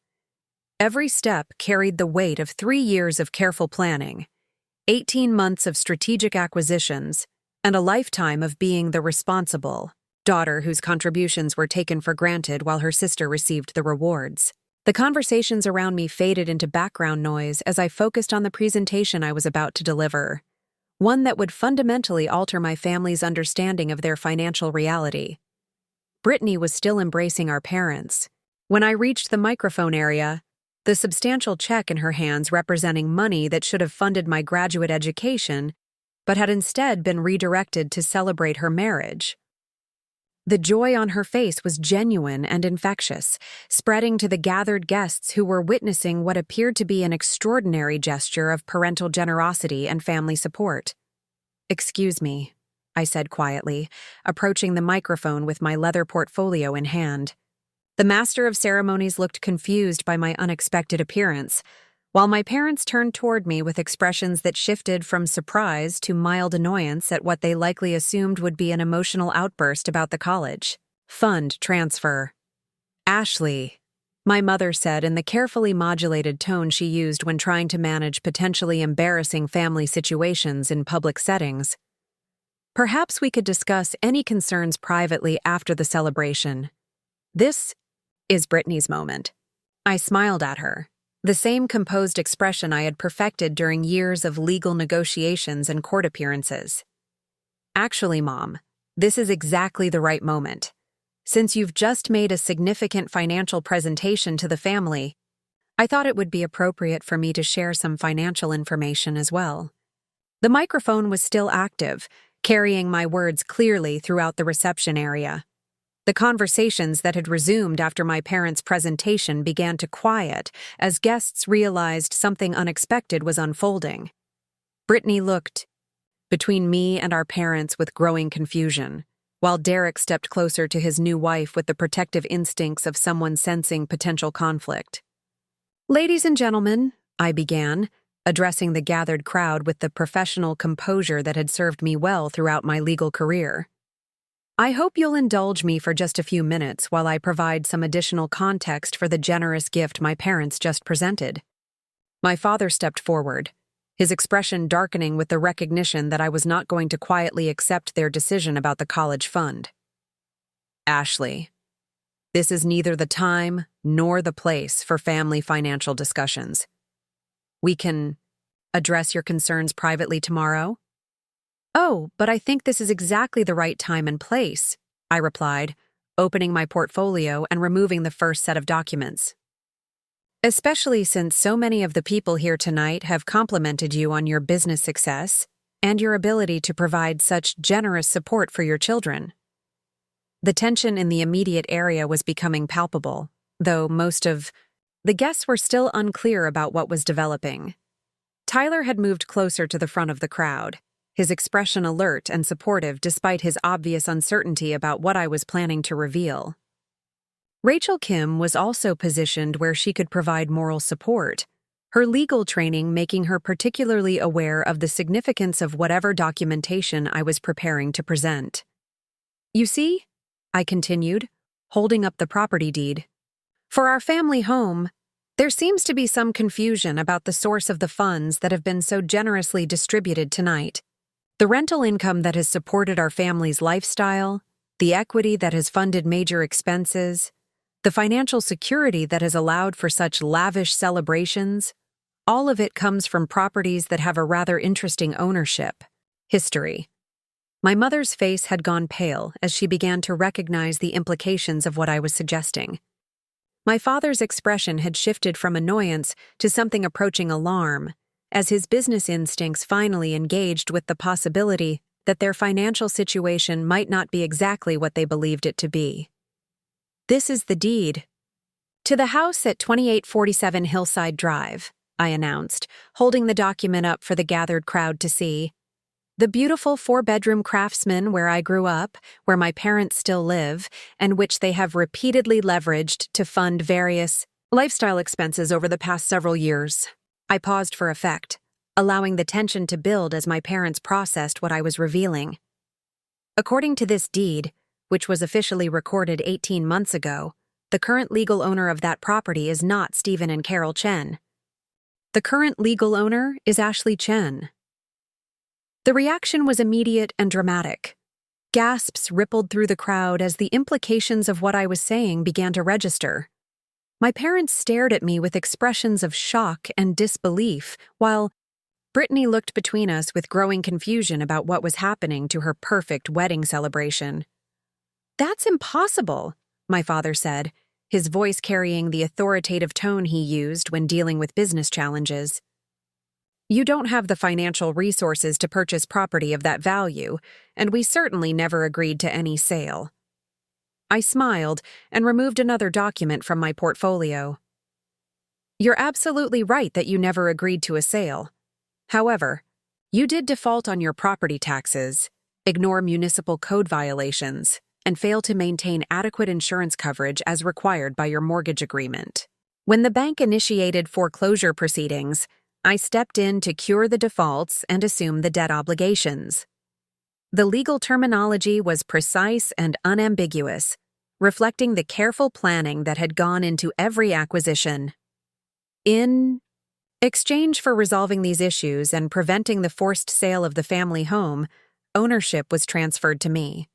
Every step carried the weight of 3 years of careful planning, 18 months of strategic acquisitions, and a lifetime of being the responsible daughter whose contributions were taken for granted while her sister received the rewards. The conversations around me faded into background noise as I focused on the presentation I was about to deliver, one that would fundamentally alter my family's understanding of their financial reality. Brittany was still embracing our parents. When I reached the microphone area, the substantial check in her hands representing money that should have funded my graduate education, but had instead been redirected to celebrate her marriage. The joy on her face was genuine and infectious, spreading to the gathered guests who were witnessing what appeared to be an extraordinary gesture of parental generosity and family support. "Excuse me," I said quietly, approaching the microphone with my leather portfolio in hand. The master of ceremonies looked confused by my unexpected appearance, while my parents turned toward me with expressions that shifted from surprise to mild annoyance at what they likely assumed would be an emotional outburst about the college fund transfer. "Ashley," my mother said in the carefully modulated tone she used when trying to manage potentially embarrassing family situations in public settings. "Perhaps we could discuss any concerns privately after the celebration. This is Brittany's moment." I smiled at her, the same composed expression I had perfected during years of legal negotiations and court appearances. "Actually, Mom, this is exactly the right moment. Since you've just made a significant financial presentation to the family, I thought it would be appropriate for me to share some financial information as well." The microphone was still active, carrying my words clearly throughout the reception area. The conversations that had resumed after my parents' presentation began to quiet as guests realized something unexpected was unfolding. Brittany looked between me and our parents with growing confusion, while Derek stepped closer to his new wife with the protective instincts of someone sensing potential conflict. "Ladies and gentlemen," I began, addressing the gathered crowd with the professional composure that had served me well throughout my legal career. "I hope you'll indulge me for just a few minutes while I provide some additional context for the generous gift my parents just presented." My father stepped forward, his expression darkening with the recognition that I was not going to quietly accept their decision about the college fund. "Ashley, this is neither the time nor the place for family financial discussions. We can address your concerns privately tomorrow." "Oh, but I think this is exactly the right time and place," I replied, opening my portfolio and removing the first set of documents. "Especially since so many of the people here tonight have complimented you on your business success and your ability to provide such generous support for your children." The tension in the immediate area was becoming palpable, though most of the guests were still unclear about what was developing. Tyler had moved closer to the front of the crowd, his expression alert and supportive despite his obvious uncertainty about what I was planning to reveal. Rachel Kim was also positioned where she could provide moral support, her legal training making her particularly aware of the significance of whatever documentation I was preparing to present. "You see," I continued, holding up the property deed, "for our family home, there seems to be some confusion about the source of the funds that have been so generously distributed tonight. The rental income that has supported our family's lifestyle, the equity that has funded major expenses, the financial security that has allowed for such lavish celebrations, all of it comes from properties that have a rather interesting ownership history." My mother's face had gone pale as she began to recognize the implications of what I was suggesting. My father's expression had shifted from annoyance to something approaching alarm, as his business instincts finally engaged with the possibility that their financial situation might not be exactly what they believed it to be. "This is the deed to the house at 2847 Hillside Drive," I announced, holding the document up for the gathered crowd to see. "The beautiful 4-bedroom Craftsman where I grew up, where my parents still live, and which they have repeatedly leveraged to fund various lifestyle expenses over the past several years." I paused for effect, allowing the tension to build as my parents processed what I was revealing. According to this deed, which was officially recorded 18 months ago, the current legal owner of that property is not Stephen and Carol Chen. The current legal owner is Ashley Chen. The reaction was immediate and dramatic. Gasps rippled through the crowd as the implications of what I was saying began to register. My parents stared at me with expressions of shock and disbelief, while Brittany looked between us with growing confusion about what was happening to her perfect wedding celebration. "That's impossible," my father said, his voice carrying the authoritative tone he used when dealing with business challenges. "You don't have the financial resources to purchase property of that value, and we certainly never agreed to any sale." I smiled and removed another document from my portfolio. "You're absolutely right that you never agreed to a sale. However, you did default on your property taxes, ignore municipal code violations, and fail to maintain adequate insurance coverage as required by your mortgage agreement. When the bank initiated foreclosure proceedings, I stepped in to cure the defaults and assume the debt obligations." The legal terminology was precise and unambiguous, reflecting the careful planning that had gone into every acquisition. In exchange for resolving these issues and preventing the forced sale of the family home, ownership was transferred to me.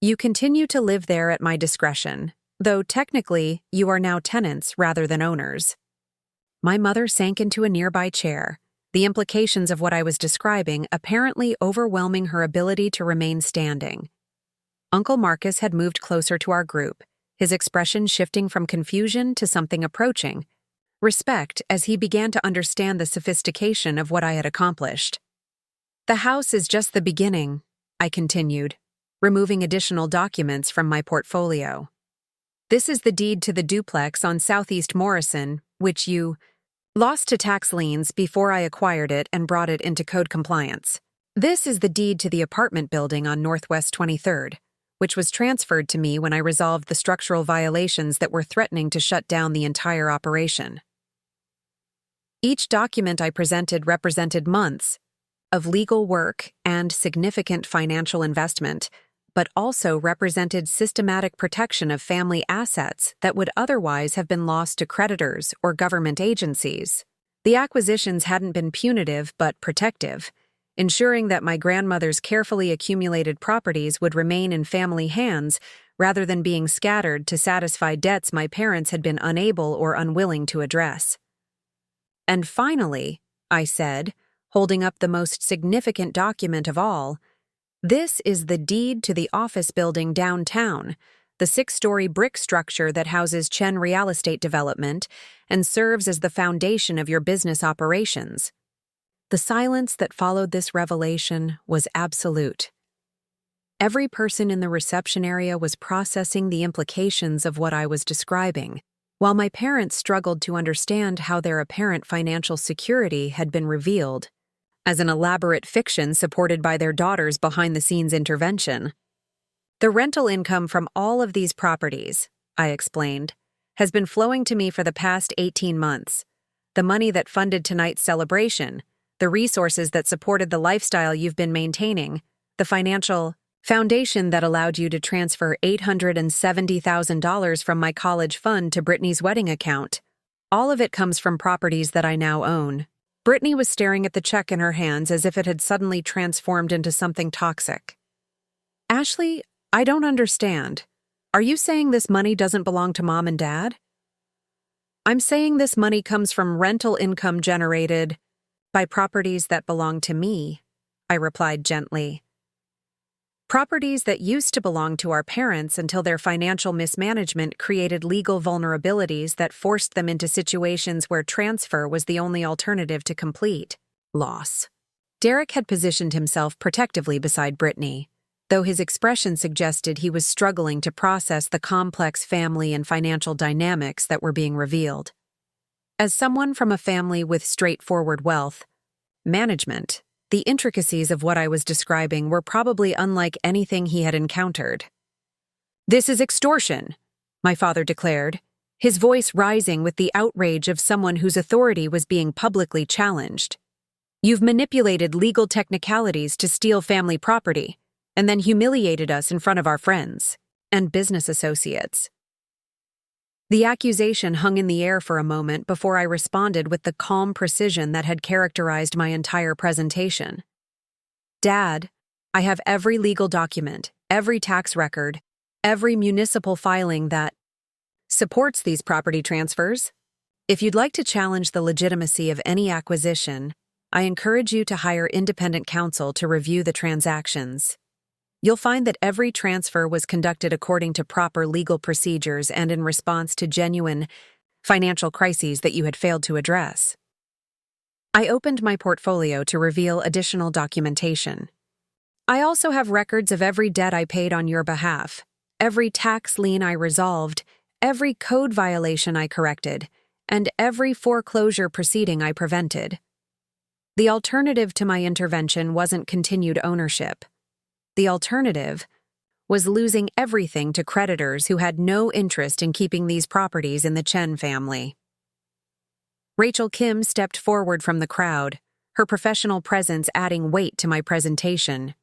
"You continue to live there at my discretion, though technically you are now tenants rather than owners." My mother sank into a nearby chair, the implications of what I was describing apparently overwhelming her ability to remain standing. Uncle Marcus had moved closer to our group, his expression shifting from confusion to something approaching respect as he began to understand the sophistication of what I had accomplished. "The house is just the beginning," I continued, removing additional documents from my portfolio. "This is the deed to the duplex on Southeast Morrison, which you lost to tax liens before I acquired it and brought it into code compliance. This is the deed to the apartment building on Northwest 23rd, which was transferred to me when I resolved the structural violations that were threatening to shut down the entire operation." Each document I presented represented months of legal work and significant financial investment, but also represented systematic protection of family assets that would otherwise have been lost to creditors or government agencies. The acquisitions hadn't been punitive but protective, ensuring that my grandmother's carefully accumulated properties would remain in family hands rather than being scattered to satisfy debts my parents had been unable or unwilling to address. "And finally," I said, holding up the most significant document of all, "this is the deed to the office building downtown, the 6-story brick structure that houses Chen Real Estate Development and serves as the foundation of your business operations." The silence that followed this revelation was absolute. Every person in the reception area was processing the implications of what I was describing, while my parents struggled to understand how their apparent financial security had been revealed as an elaborate fiction supported by their daughter's behind-the-scenes intervention. "The rental income from all of these properties," I explained, "has been flowing to me for the past 18 months. The money that funded tonight's celebration, the resources that supported the lifestyle you've been maintaining, the financial foundation that allowed you to transfer $870,000 from my college fund to Brittany's wedding account. All of it comes from properties that I now own." Brittany was staring at the check in her hands as if it had suddenly transformed into something toxic. "Ashley, I don't understand. Are you saying this money doesn't belong to Mom and Dad?" "I'm saying this money comes from rental income generated by properties that belong to me," I replied gently. "Properties that used to belong to our parents until their financial mismanagement created legal vulnerabilities that forced them into situations where transfer was the only alternative to complete loss." Derek had positioned himself protectively beside Brittany, though his expression suggested he was struggling to process the complex family and financial dynamics that were being revealed. As someone from a family with straightforward wealth management, the intricacies of what I was describing were probably unlike anything he had encountered. "This is extortion," my father declared, his voice rising with the outrage of someone whose authority was being publicly challenged. "You've manipulated legal technicalities to steal family property, and then humiliated us in front of our friends and business associates. The accusation hung in the air for a moment before I responded with the calm precision that had characterized my entire presentation. Dad, I have every legal document, every tax record, every municipal filing that supports these property transfers. If you'd like to challenge the legitimacy of any acquisition, I encourage you to hire independent counsel to review the transactions. You'll find that every transfer was conducted according to proper legal procedures and in response to genuine financial crises that you had failed to address. I opened my portfolio to reveal additional documentation. I also have records of every debt I paid on your behalf, every tax lien I resolved, every code violation I corrected, and every foreclosure proceeding I prevented. The alternative to my intervention wasn't continued ownership. The alternative was losing everything to creditors who had no interest in keeping these properties in the Chen family. Rachel Kim stepped forward from the crowd, her professional presence adding weight to my presentation.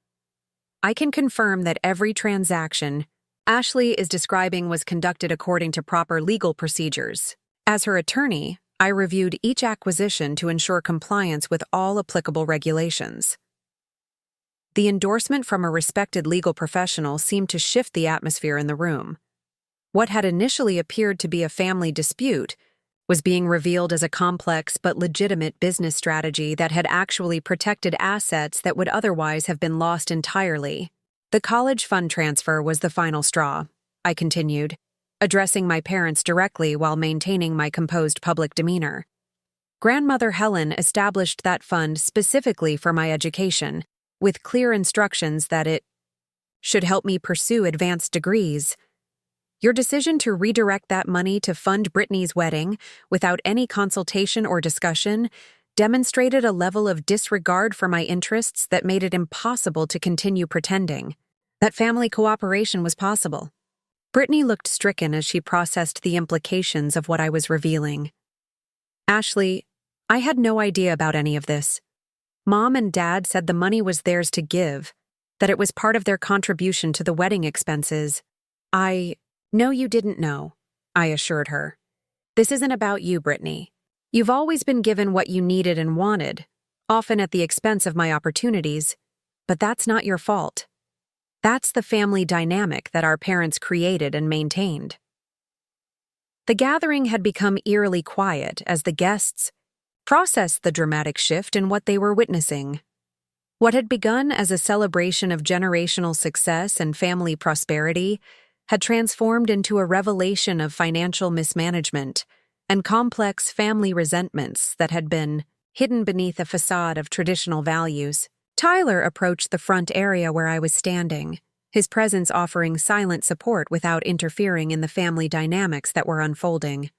I can confirm that every transaction Ashley is describing was conducted according to proper legal procedures. As her attorney, I reviewed each acquisition to ensure compliance with all applicable regulations. The endorsement from a respected legal professional seemed to shift the atmosphere in the room. What had initially appeared to be a family dispute was being revealed as a complex but legitimate business strategy that had actually protected assets that would otherwise have been lost entirely. The college fund transfer was the final straw, I continued, addressing my parents directly while maintaining my composed public demeanor. Grandmother Helen established that fund specifically for my education, with clear instructions that it should help me pursue advanced degrees. Your decision to redirect that money to fund Brittany's wedding without any consultation or discussion demonstrated a level of disregard for my interests that made it impossible to continue pretending that family cooperation was possible. Brittany looked stricken as she processed the implications of what I was revealing. Ashley, I had no idea about any of this. Mom and Dad said the money was theirs to give, that it was part of their contribution to the wedding expenses. No, you didn't know, I assured her. This isn't about you, Brittany. You've always been given what you needed and wanted, often at the expense of my opportunities, but that's not your fault. That's the family dynamic that our parents created and maintained. The gathering had become eerily quiet as the guests processed the dramatic shift in what they were witnessing. What had begun as a celebration of generational success and family prosperity had transformed into a revelation of financial mismanagement and complex family resentments that had been hidden beneath a facade of traditional values. Tyler approached the front area where I was standing, his presence offering silent support without interfering in the family dynamics that were unfolding.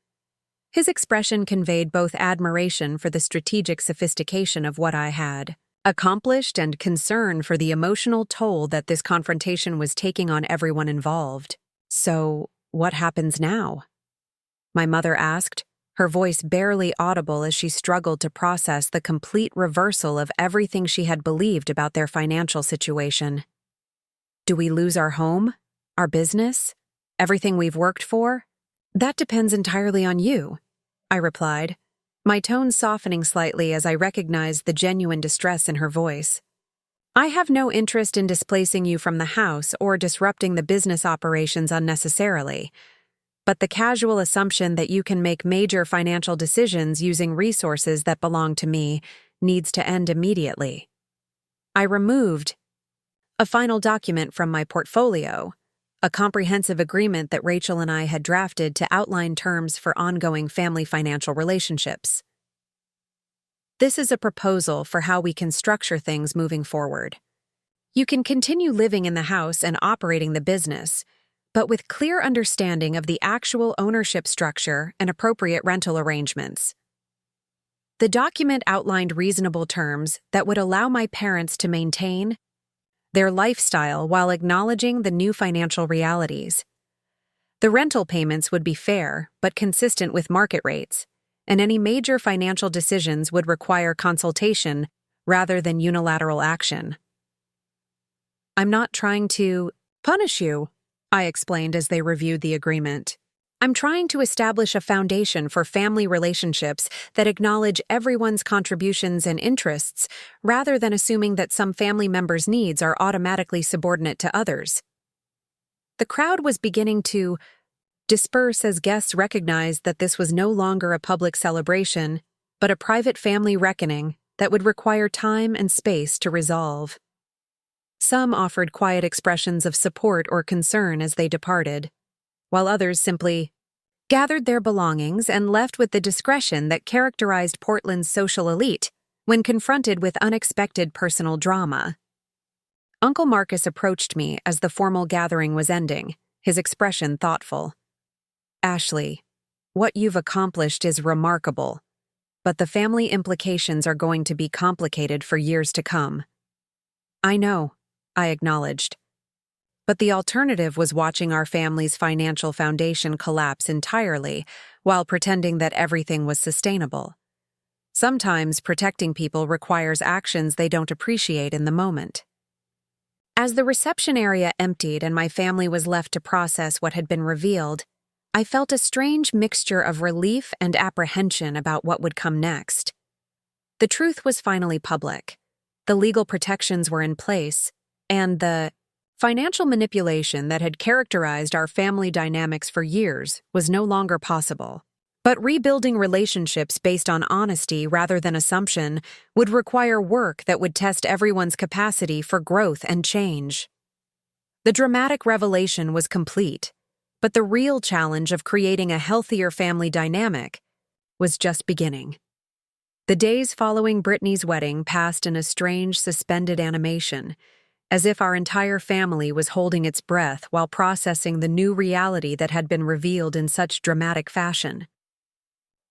His expression conveyed both admiration for the strategic sophistication of what I had accomplished and concern for the emotional toll that this confrontation was taking on everyone involved. So, what happens now? My mother asked, her voice barely audible as she struggled to process the complete reversal of everything she had believed about their financial situation. Do we lose our home? Our business? Everything we've worked for? That depends entirely on you, I replied, my tone softening slightly as I recognized the genuine distress in her voice. I have no interest in displacing you from the house or disrupting the business operations unnecessarily, but the casual assumption that you can make major financial decisions using resources that belong to me needs to end immediately. I removed a final document from my portfolio, a comprehensive agreement that Rachel and I had drafted to outline terms for ongoing family financial relationships. This is a proposal for how we can structure things moving forward. You can continue living in the house and operating the business, but with clear understanding of the actual ownership structure and appropriate rental arrangements. The document outlined reasonable terms that would allow my parents to maintain their lifestyle while acknowledging the new financial realities. The rental payments would be fair but consistent with market rates, and any major financial decisions would require consultation rather than unilateral action. I'm not trying to punish you, I explained as they reviewed the agreement. I'm trying to establish a foundation for family relationships that acknowledge everyone's contributions and interests, rather than assuming that some family members' needs are automatically subordinate to others. The crowd was beginning to disperse as guests recognized that this was no longer a public celebration, but a private family reckoning that would require time and space to resolve. Some offered quiet expressions of support or concern as they departed, while others simply gathered their belongings and left with the discretion that characterized Portland's social elite when confronted with unexpected personal drama. Uncle Marcus approached me as the formal gathering was ending, his expression thoughtful. Ashley, what you've accomplished is remarkable, but the family implications are going to be complicated for years to come. I know, I acknowledged. But the alternative was watching our family's financial foundation collapse entirely while pretending that everything was sustainable. Sometimes protecting people requires actions they don't appreciate in the moment. As the reception area emptied and my family was left to process what had been revealed, I felt a strange mixture of relief and apprehension about what would come next. The truth was finally public. The legal protections were in place, and the financial manipulation that had characterized our family dynamics for years was no longer possible. But rebuilding relationships based on honesty rather than assumption would require work that would test everyone's capacity for growth and change. The dramatic revelation was complete, but the real challenge of creating a healthier family dynamic was just beginning. The days following Brittany's wedding passed in a strange, suspended animation, as if our entire family was holding its breath while processing the new reality that had been revealed in such dramatic fashion.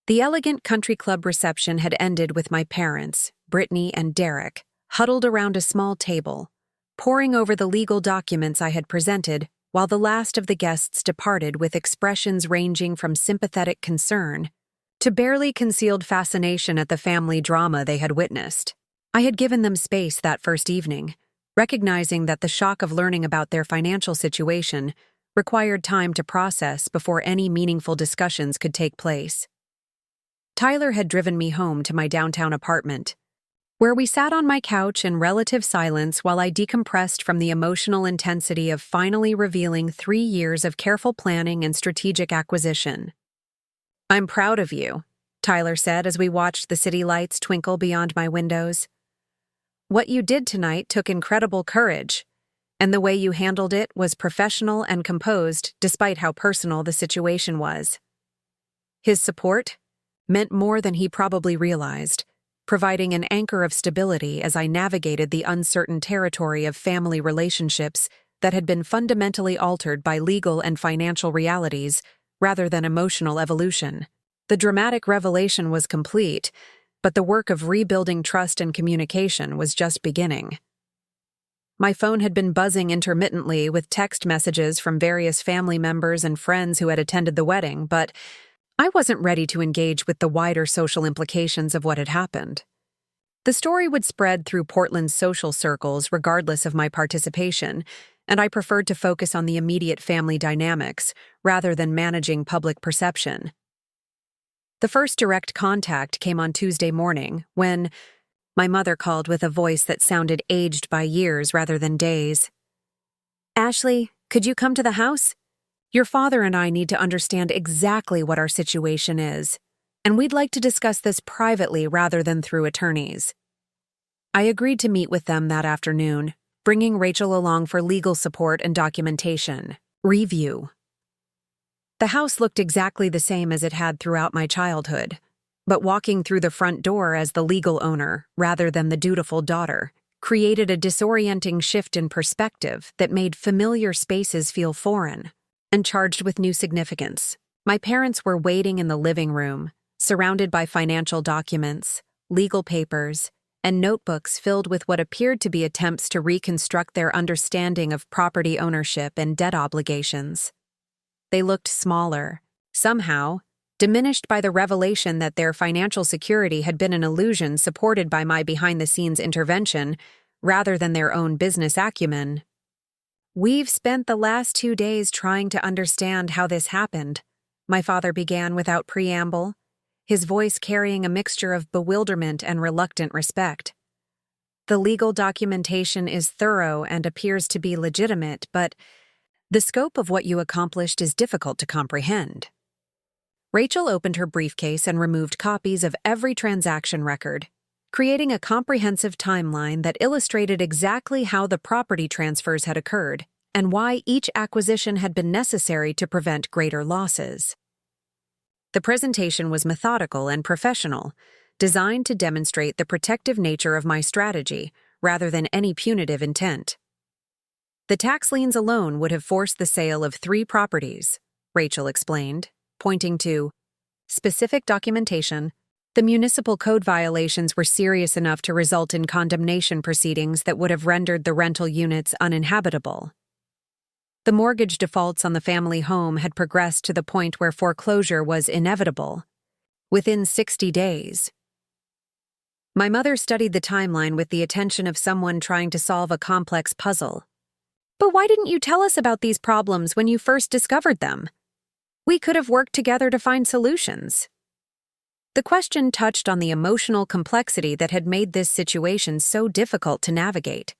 The elegant country club reception had ended with my parents, Brittany and Derek, huddled around a small table, poring over the legal documents I had presented, while the last of the guests departed with expressions ranging from sympathetic concern to barely concealed fascination at the family drama they had witnessed. I had given them space that first evening, recognizing that the shock of learning about their financial situation required time to process before any meaningful discussions could take place. Tyler had driven me home to my downtown apartment, where we sat on my couch in relative silence while I decompressed from the emotional intensity of finally revealing 3 years of careful planning and strategic acquisition. "I'm proud of you," Tyler said as we watched the city lights twinkle beyond my windows. "What you did tonight took incredible courage, and the way you handled it was professional and composed despite how personal the situation was." His support meant more than he probably realized, providing an anchor of stability as I navigated the uncertain territory of family relationships that had been fundamentally altered by legal and financial realities rather than emotional evolution. The dramatic revelation was complete, but the work of rebuilding trust and communication was just beginning. My phone had been buzzing intermittently with text messages from various family members and friends who had attended the wedding, but I wasn't ready to engage with the wider social implications of what had happened. The story would spread through Portland's social circles regardless of my participation, and I preferred to focus on the immediate family dynamics rather than managing public perception. The first direct contact came on Tuesday morning when my mother called with a voice that sounded aged by years rather than days. "Ashley, could you come to the house? Your father and I need to understand exactly what our situation is, and we'd like to discuss this privately rather than through attorneys." I agreed to meet with them that afternoon, bringing Rachel along for legal support and documentation review. The house looked exactly the same as it had throughout my childhood, but walking through the front door as the legal owner, rather than the dutiful daughter, created a disorienting shift in perspective that made familiar spaces feel foreign and charged with new significance. My parents were waiting in the living room, surrounded by financial documents, legal papers, and notebooks filled with what appeared to be attempts to reconstruct their understanding of property ownership and debt obligations. They looked smaller, somehow diminished by the revelation that their financial security had been an illusion supported by my behind-the-scenes intervention rather than their own business acumen "We've spent the last 2 days trying to understand how this happened," my father began without preamble, his voice carrying a mixture of bewilderment and reluctant respect. "The legal documentation is thorough and appears to be legitimate, but the scope of what you accomplished is difficult to comprehend." Rachel opened her briefcase and removed copies of every transaction record, creating a comprehensive timeline that illustrated exactly how the property transfers had occurred and why each acquisition had been necessary to prevent greater losses. The presentation was methodical and professional, designed to demonstrate the protective nature of my strategy rather than any punitive intent. "The tax liens alone would have forced the sale of 3 properties," Rachel explained, pointing to specific documentation. The municipal code violations were serious enough to result in condemnation proceedings that would have rendered the rental units uninhabitable. The mortgage defaults on the family home had progressed to the point where foreclosure was inevitable. Within 60 days. My mother studied the timeline with the attention of someone trying to solve a complex puzzle. "But why didn't you tell us about these problems when you first discovered them? We could have worked together to find solutions." The question touched on the emotional complexity that had made this situation so difficult to navigate.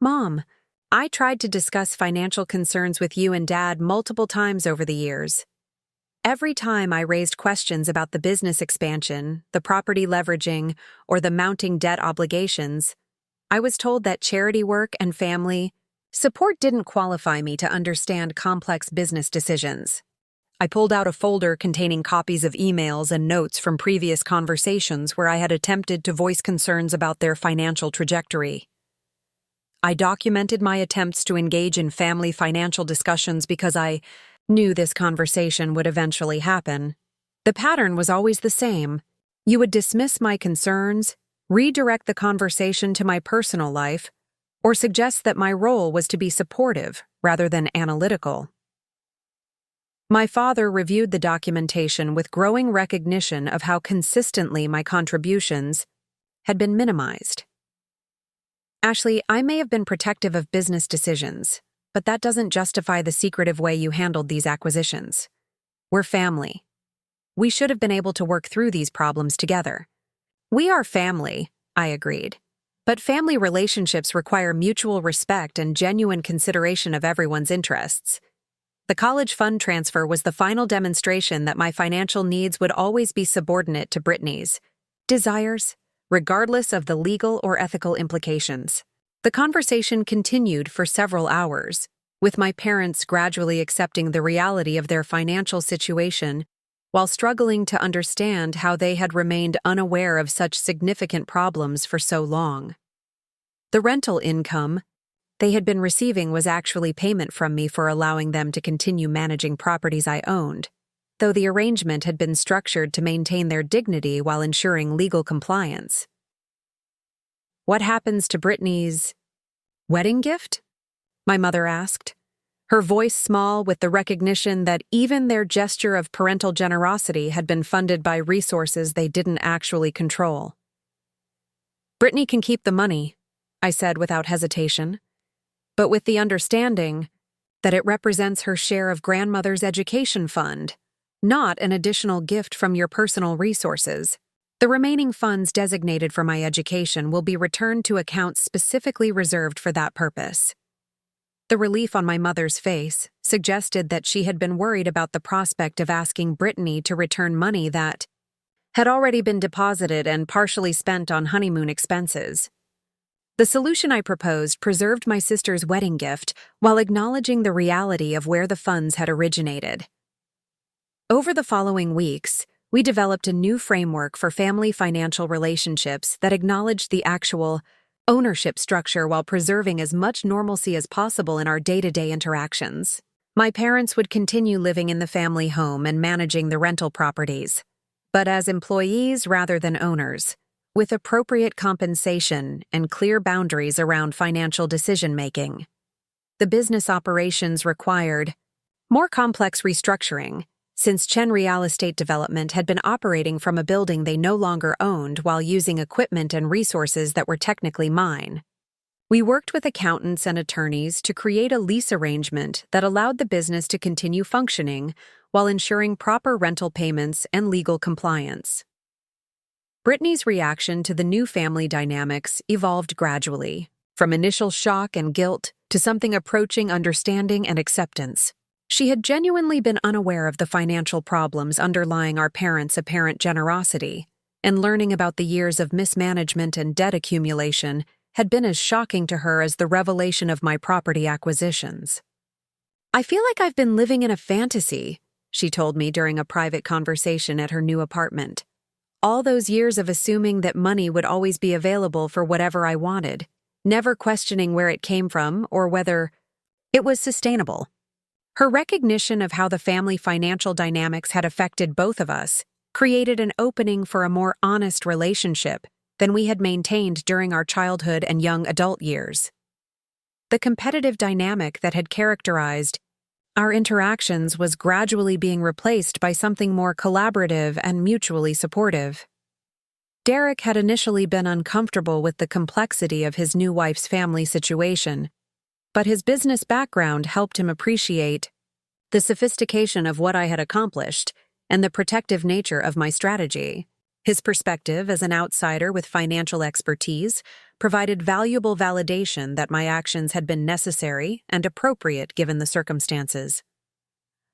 "Mom, I tried to discuss financial concerns with you and Dad multiple times over the years. Every time I raised questions about the business expansion, the property leveraging, or the mounting debt obligations, I was told that charity work and family support didn't qualify me to understand complex business decisions." I pulled out a folder containing copies of emails and notes from previous conversations where I had attempted to voice concerns about their financial trajectory. I documented my attempts to engage in family financial discussions because I knew this conversation would eventually happen. The pattern was always the same. You would dismiss my concerns, redirect the conversation to my personal life, or suggest that my role was to be supportive rather than analytical. My father reviewed the documentation with growing recognition of how consistently my contributions had been minimized. "Ashley, I may have been protective of business decisions, but that doesn't justify the secretive way you handled these acquisitions. We're family. We should have been able to work through these problems together." "We are family," I agreed. "But family relationships require mutual respect and genuine consideration of everyone's interests. The college fund transfer was the final demonstration that my financial needs would always be subordinate to Brittany's desires, regardless of the legal or ethical implications." The conversation continued for several hours, with my parents gradually accepting the reality of their financial situation while struggling to understand how they had remained unaware of such significant problems for so long. The rental income they had been receiving was actually payment from me for allowing them to continue managing properties I owned, though the arrangement had been structured to maintain their dignity while ensuring legal compliance. "What happens to Brittany's wedding gift?" my mother asked, her voice small with the recognition that even their gesture of parental generosity had been funded by resources they didn't actually control. "Brittany can keep the money," I said without hesitation, but with the understanding that it represents her share of grandmother's education fund, not an additional gift from your personal resources. The remaining funds designated for my education will be returned to accounts specifically reserved for that purpose." The relief on my mother's face suggested that she had been worried about the prospect of asking Brittany to return money that had already been deposited and partially spent on honeymoon expenses. The solution I proposed preserved my sister's wedding gift while acknowledging the reality of where the funds had originated. Over the following weeks, we developed a new framework for family financial relationships that acknowledged the actual ownership structure while preserving as much normalcy as possible in our day-to-day interactions. My parents would continue living in the family home and managing the rental properties, but as employees rather than owners, with appropriate compensation and clear boundaries around financial decision-making. The business operations required more complex restructuring, since Chen Real Estate Development had been operating from a building they no longer owned while using equipment and resources that were technically mine. We worked with accountants and attorneys to create a lease arrangement that allowed the business to continue functioning while ensuring proper rental payments and legal compliance. Brittany's reaction to the new family dynamics evolved gradually, from initial shock and guilt to something approaching understanding and acceptance. She had genuinely been unaware of the financial problems underlying our parents' apparent generosity, and learning about the years of mismanagement and debt accumulation had been as shocking to her as the revelation of my property acquisitions. "I feel like I've been living in a fantasy," she told me during a private conversation at her new apartment. "All those years of assuming that money would always be available for whatever I wanted, never questioning where it came from or whether it was sustainable." Her recognition of how the family financial dynamics had affected both of us created an opening for a more honest relationship than we had maintained during our childhood and young adult years. The competitive dynamic that had characterized our interactions was gradually being replaced by something more collaborative and mutually supportive. Derek had initially been uncomfortable with the complexity of his new wife's family situation, but his business background helped him appreciate the sophistication of what I had accomplished and the protective nature of my strategy. His perspective as an outsider with financial expertise provided valuable validation that my actions had been necessary and appropriate given the circumstances.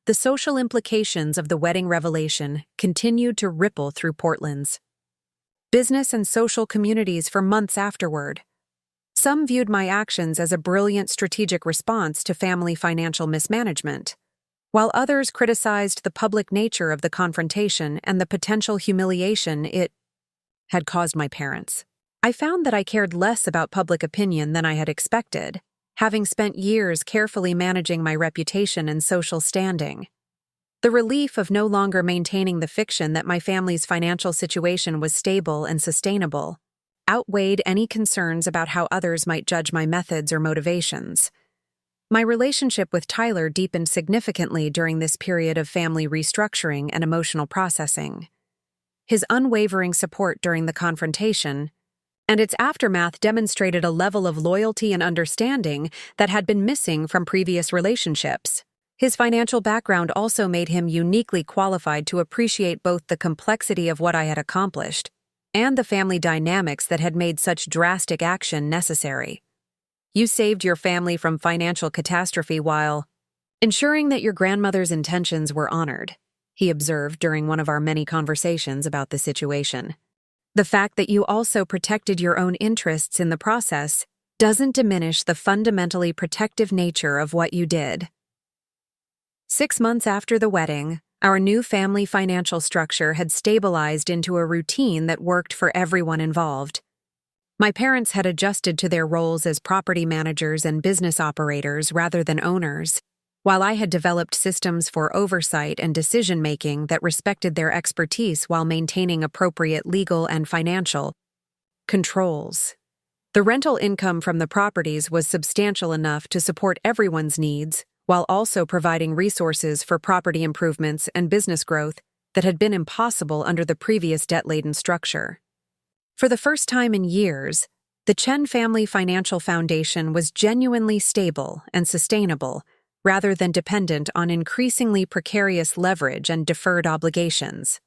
The social implications of the wedding revelation continued to ripple through Portland's business and social communities for months afterward. Some viewed my actions as a brilliant strategic response to family financial mismanagement, while others criticized the public nature of the confrontation and the potential humiliation it had caused my parents. I found that I cared less about public opinion than I had expected, having spent years carefully managing my reputation and social standing. The relief of no longer maintaining the fiction that my family's financial situation was stable and sustainable outweighed any concerns about how others might judge my methods or motivations. My relationship with Tyler deepened significantly during this period of family restructuring and emotional processing. His unwavering support during the confrontation and its aftermath demonstrated a level of loyalty and understanding that had been missing from previous relationships. His financial background also made him uniquely qualified to appreciate both the complexity of what I had accomplished and the family dynamics that had made such drastic action necessary. "You saved your family from financial catastrophe while ensuring that your grandmother's intentions were honored," he observed during one of our many conversations about the situation. "The fact that you also protected your own interests in the process doesn't diminish the fundamentally protective nature of what you did." 6 months after the wedding, our new family financial structure had stabilized into a routine that worked for everyone involved. My parents had adjusted to their roles as property managers and business operators rather than owners, while I had developed systems for oversight and decision-making that respected their expertise while maintaining appropriate legal and financial controls. The rental income from the properties was substantial enough to support everyone's needs, while also providing resources for property improvements and business growth that had been impossible under the previous debt-laden structure. For the first time in years, the Chen family financial foundation was genuinely stable and sustainable, rather than dependent on increasingly precarious leverage and deferred obligations.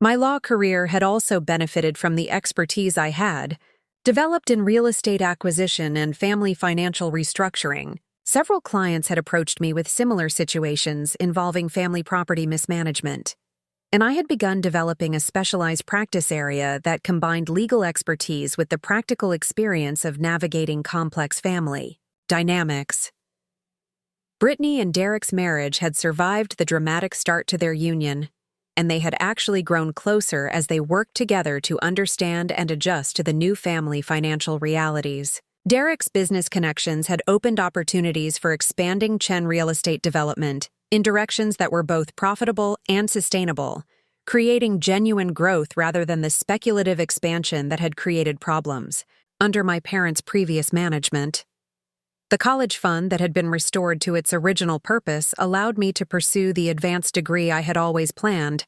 My law career had also benefited from the expertise I had developed in real estate acquisition and family financial restructuring. Several clients had approached me with similar situations involving family property mismanagement, and I had begun developing a specialized practice area that combined legal expertise with the practical experience of navigating complex family dynamics. Brittany and Derek's marriage had survived the dramatic start to their union, and they had actually grown closer as they worked together to understand and adjust to the new family financial realities. Derek's business connections had opened opportunities for expanding Chen real estate development in directions that were both profitable and sustainable, creating genuine growth rather than the speculative expansion that had created problems under my parents' previous management. The college fund that had been restored to its original purpose allowed me to pursue the advanced degree I had always planned,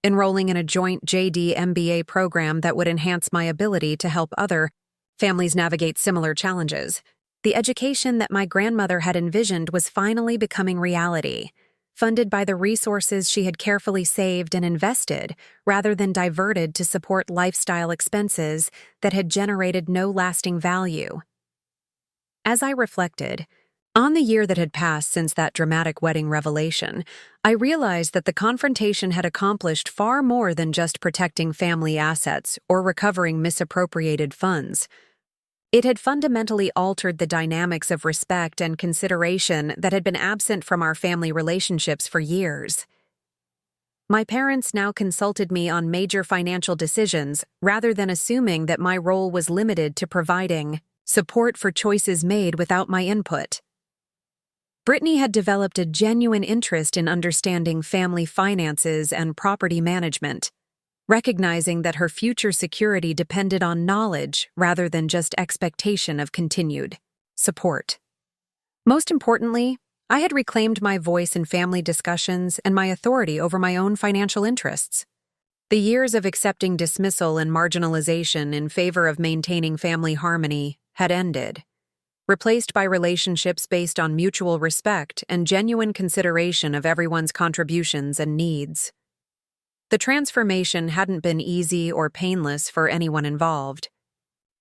enrolling in a joint JD MBA program that would enhance my ability to help other Families navigate similar challenges. The education that my grandmother had envisioned was finally becoming reality, funded by the resources she had carefully saved and invested, rather than diverted to support lifestyle expenses that had generated no lasting value. As I reflected on the year that had passed since that dramatic wedding revelation, I realized that the confrontation had accomplished far more than just protecting family assets or recovering misappropriated funds. It had fundamentally altered the dynamics of respect and consideration that had been absent from our family relationships for years. My parents now consulted me on major financial decisions rather than assuming that my role was limited to providing support for choices made without my input. Brittany had developed a genuine interest in understanding family finances and property management, recognizing that her future security depended on knowledge rather than just expectation of continued support. Most importantly, I had reclaimed my voice in family discussions and my authority over my own financial interests. The years of accepting dismissal and marginalization in favor of maintaining family harmony had ended, replaced by relationships based on mutual respect and genuine consideration of everyone's contributions and needs. The transformation hadn't been easy or painless for anyone involved.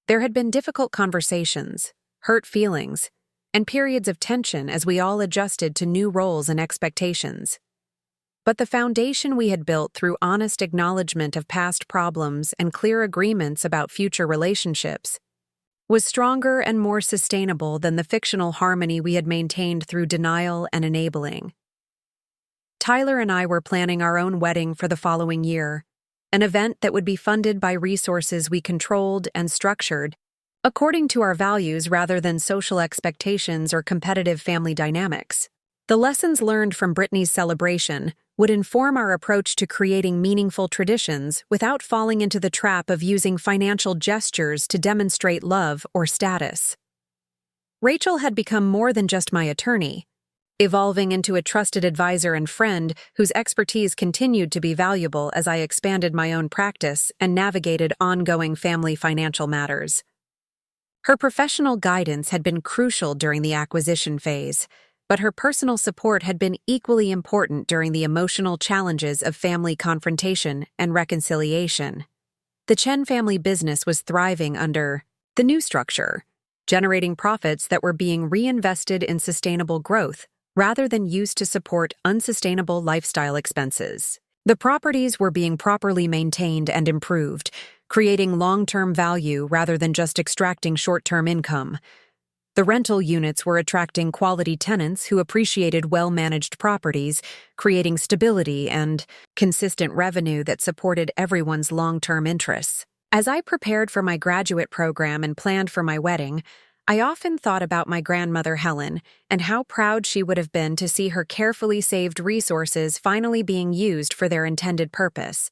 There had been difficult conversations, hurt feelings, and periods of tension as we all adjusted to new roles and expectations. But the foundation we had built through honest acknowledgement of past problems and clear agreements about future relationships was stronger and more sustainable than the fictional harmony we had maintained through denial and enabling. Tyler and I were planning our own wedding for the following year, an event that would be funded by resources we controlled and structured according to our values rather than social expectations or competitive family dynamics. The lessons learned from Brittany's celebration would inform our approach to creating meaningful traditions without falling into the trap of using financial gestures to demonstrate love or status. Rachel had become more than just my attorney, evolving into a trusted advisor and friend whose expertise continued to be valuable as I expanded my own practice and navigated ongoing family financial matters. Her professional guidance had been crucial during the acquisition phase, but her personal support had been equally important during the emotional challenges of family confrontation and reconciliation. The Chen family business was thriving under the new structure, generating profits that were being reinvested in sustainable growth rather than used to support unsustainable lifestyle expenses. The properties were being properly maintained and improved, creating long-term value rather than just extracting short-term income. The rental units were attracting quality tenants who appreciated well-managed properties, creating stability and consistent revenue that supported everyone's long-term interests. As I prepared for my graduate program and planned for my wedding, I often thought about my grandmother Helen and how proud she would have been to see her carefully saved resources finally being used for their intended purpose.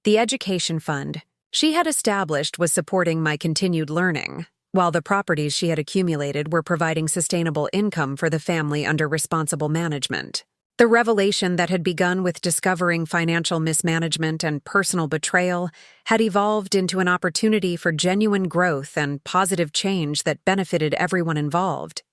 The education fund she had established was supporting my continued learning, while the properties she had accumulated were providing sustainable income for the family under responsible management. The revelation that had begun with discovering financial mismanagement and personal betrayal had evolved into an opportunity for genuine growth and positive change that benefited everyone involved.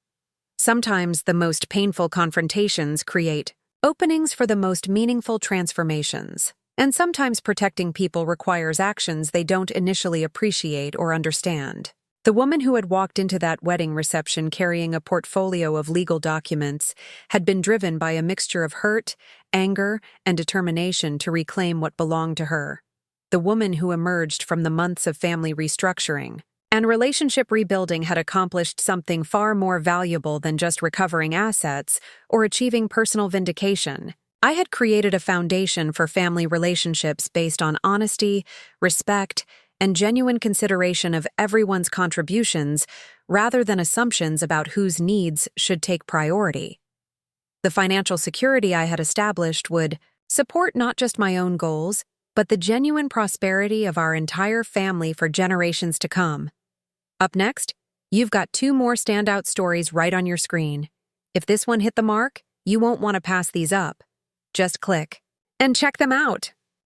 Sometimes the most painful confrontations create openings for the most meaningful transformations, and sometimes protecting people requires actions they don't initially appreciate or understand. The woman who had walked into that wedding reception carrying a portfolio of legal documents had been driven by a mixture of hurt, anger, and determination to reclaim what belonged to her. The woman who emerged from the months of family restructuring and relationship rebuilding had accomplished something far more valuable than just recovering assets or achieving personal vindication. I had created a foundation for family relationships based on honesty, respect, and genuine consideration of everyone's contributions rather than assumptions about whose needs should take priority. The financial security I had established would support not just my own goals, but the genuine prosperity of our entire family for generations to come. Up next, you've got 2 more standout stories right on your screen. If this one hit the mark, you won't want to pass these up. Just click and check them out.